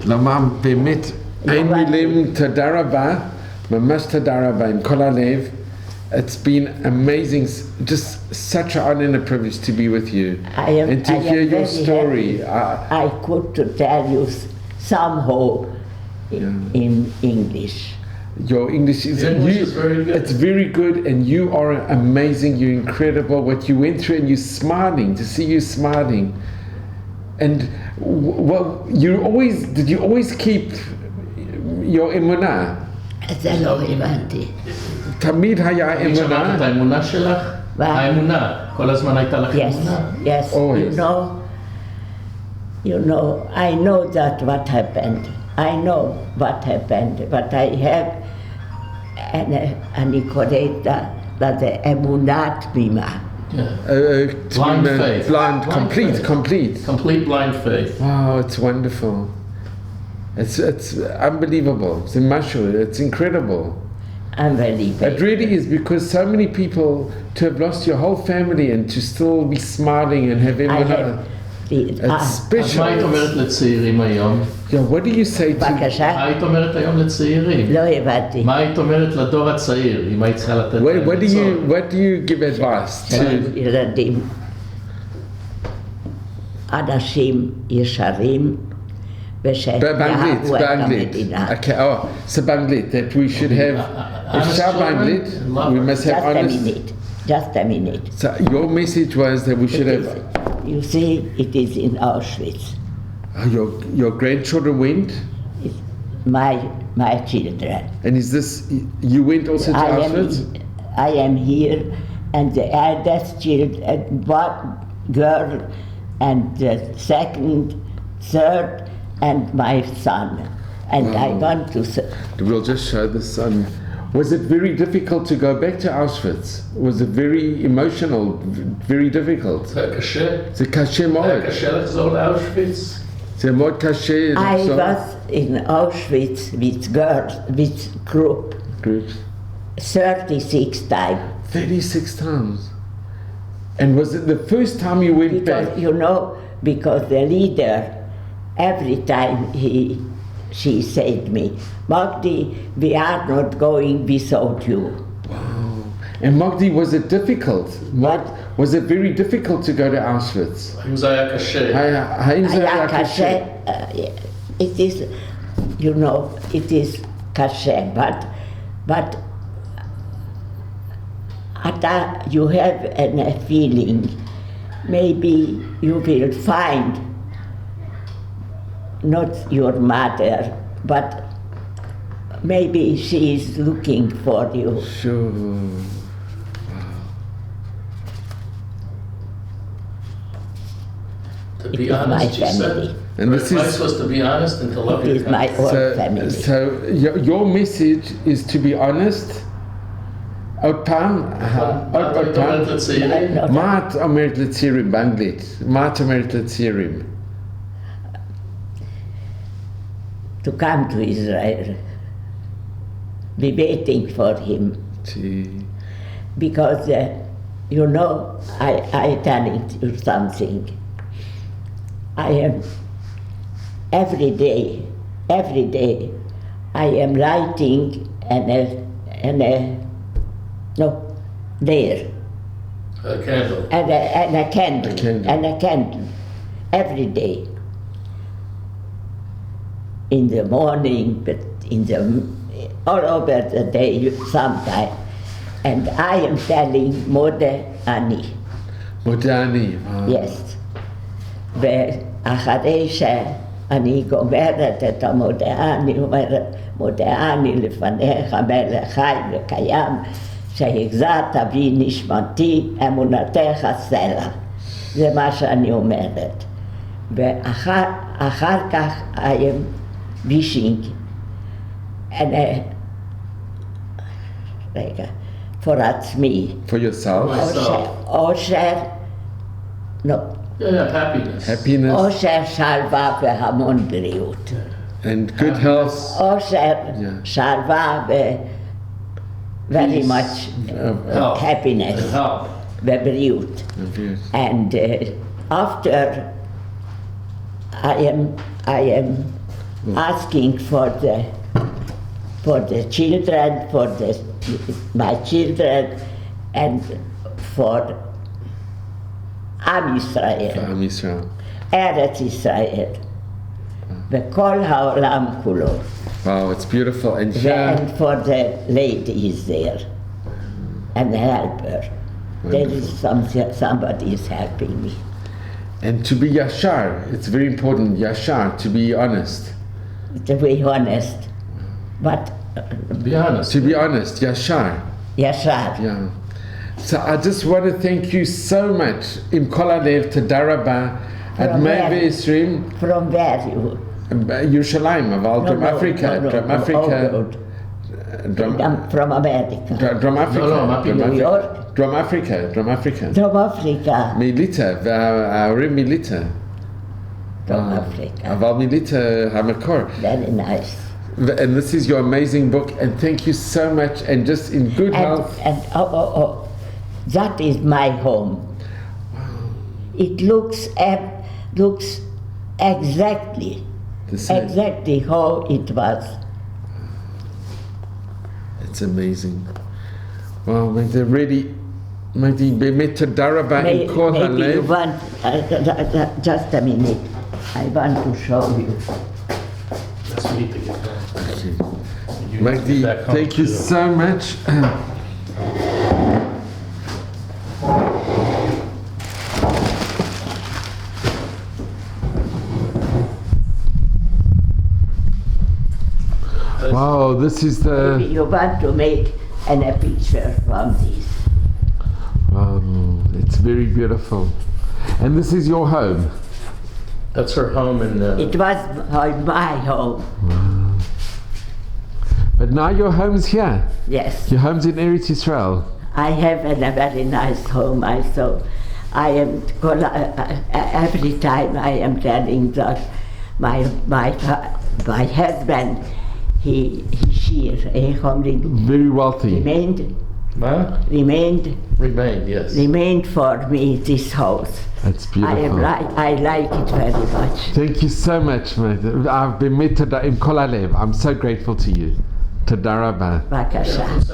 לומר באמת, אין מילים, תודה רבה, ממש תודה רבה, עם כל הלב. It's been amazing, just such an honor and a privilege to be with you and to hear your story. I could to tell you somehow in English. Your English is very good. It's very good, and you are amazing. You're incredible. What you went through, and you're smiling. To see you smiling, and did you always keep your emunah? זה לא הבנתי. תמיד היה אמונה? שמעת את האמונה שלך? האמונה. כל הזמן הייתה לך אמונה? Yes, you know, I know that what happened. I know what happened, but I have אני קוראת לזה אמונה תמימה. Blind faith. Complete blind faith. Wow, it's wonderful. It's unbelievable. It's imashur. It's incredible. Unbelievable. It really is, because so many people, to have lost your whole family and to still be smiling and have emunah. It's special. מה היית אומרת לצעירים היום? Yeah, what do you say to... בבקשה? מה היית אומרת היום לצעירים? לא הבנתי. מה היית אומרת לדור הצעיר, אם היית צריכה לתת להם What do you give advice to... ילדים, אנשים ישרים, ושאהבו את המדינה. Okay, so באנגלית, that we should have... אפשר באנגלית, we must have honest... Just a minute. So your message was that we should have... You see, it is in Auschwitz. Your grandchildren went? My children. And is this, you went also to Auschwitz? I am here, and the eldest child, one girl, and the second, third, and my son. And I want to... We'll just show the son. Was it very difficult to go back to Auschwitz? Was it very emotional, very difficult? זה קשה. זה קשה מאוד. זה קשה לחזור לאושוויץ? זה מאוד קשה לחזור. I was in Auschwitz with girls, with groups. 36 times. 36 times. And was it the first time you went back? You know, because the leader, every time she said me, Magdi, we are not going without you. Wow. And Magdi, was it difficult? What? Was it very difficult to go to Auschwitz? האם זה היה קשה? האם זה היה קשה? It is, you know, it is קשה, but you have a feeling, maybe you will find not your mother, but maybe she is looking for you. Sure. To be honest, she said. And this advice was to be honest and to love your country. It is my own family. So your message is to be honest, עוד פעם, מה את אומרת לצעירים? מה את אומרת לצעירים באנגלית? מה את אומרת לצעירים? To come to Israel. Be waiting for him. Because, you know, I telling you something. I am, every day, I am writing there. A candle. And a candle. Every day. In the morning, but all over the day, sometime. And I am telling Mode Ani. Mode Ani. Yes. ואחרי שאני גומרת את המודעני, אומרת, מודעני לפניך מלך חי וקיים, שהחזרת בי נשמתי, אמונתך סלע. זה מה שאני אומרת. ואחר כך I am wishing, רגע, for עצמי. For yourself? אושר, no. Happiness. אושר, שלווה והמון בריאות. And good health. אושר, שלווה very much happiness. ובריאות. And after I am asking for the children, my children, and for עם ישראל. עם ישראל. ארץ ישראל. וכל העולם כולו. Wow, it's beautiful. And here... And for the ladies there. And the helper. There is somebody is helping me. And to be yashar, it's very important, yashar, to be honest. To be honest. But... Be honest. To be honest, yashar. Yashar. Yeah. So I just want to thank you so much. Im kol halev, toda rabba. At Meve Isrim. From where you? Yerushalayim, אבל Drum Africa. Drum Africa. From America. Drum Africa. New York. Drum Africa. Drum Africa. Drum Africa. מליטא, וההורים מליטא. Drum Africa. אבל מליטא המקור. Very nice. And this is your amazing book, and thank you so much, and just in good health. And that is my home. It looks exactly how it was. It's amazing. Wow, they're ready. Magdi, באמת תודה רבה עם כל הלב. Maybe you want, just a minute, I want to show you. Let's meet again. Magdi, thank you so much. Wow, this is the... Maybe you want to make a picture from this. Wow, it's very beautiful. And this is your home? That's her home in... It was my home. Wow. But now your home's here? Yes. Your home's in Eretz Israel? I have a very nice home also. I am, every time I am telling that my husband, very wealthy. Remained for me this house. That's beautiful. I like it very much. Thank you so much, mate. I've been met today in Kol Halev. I'm so grateful to you. תודה רבה. בבקשה.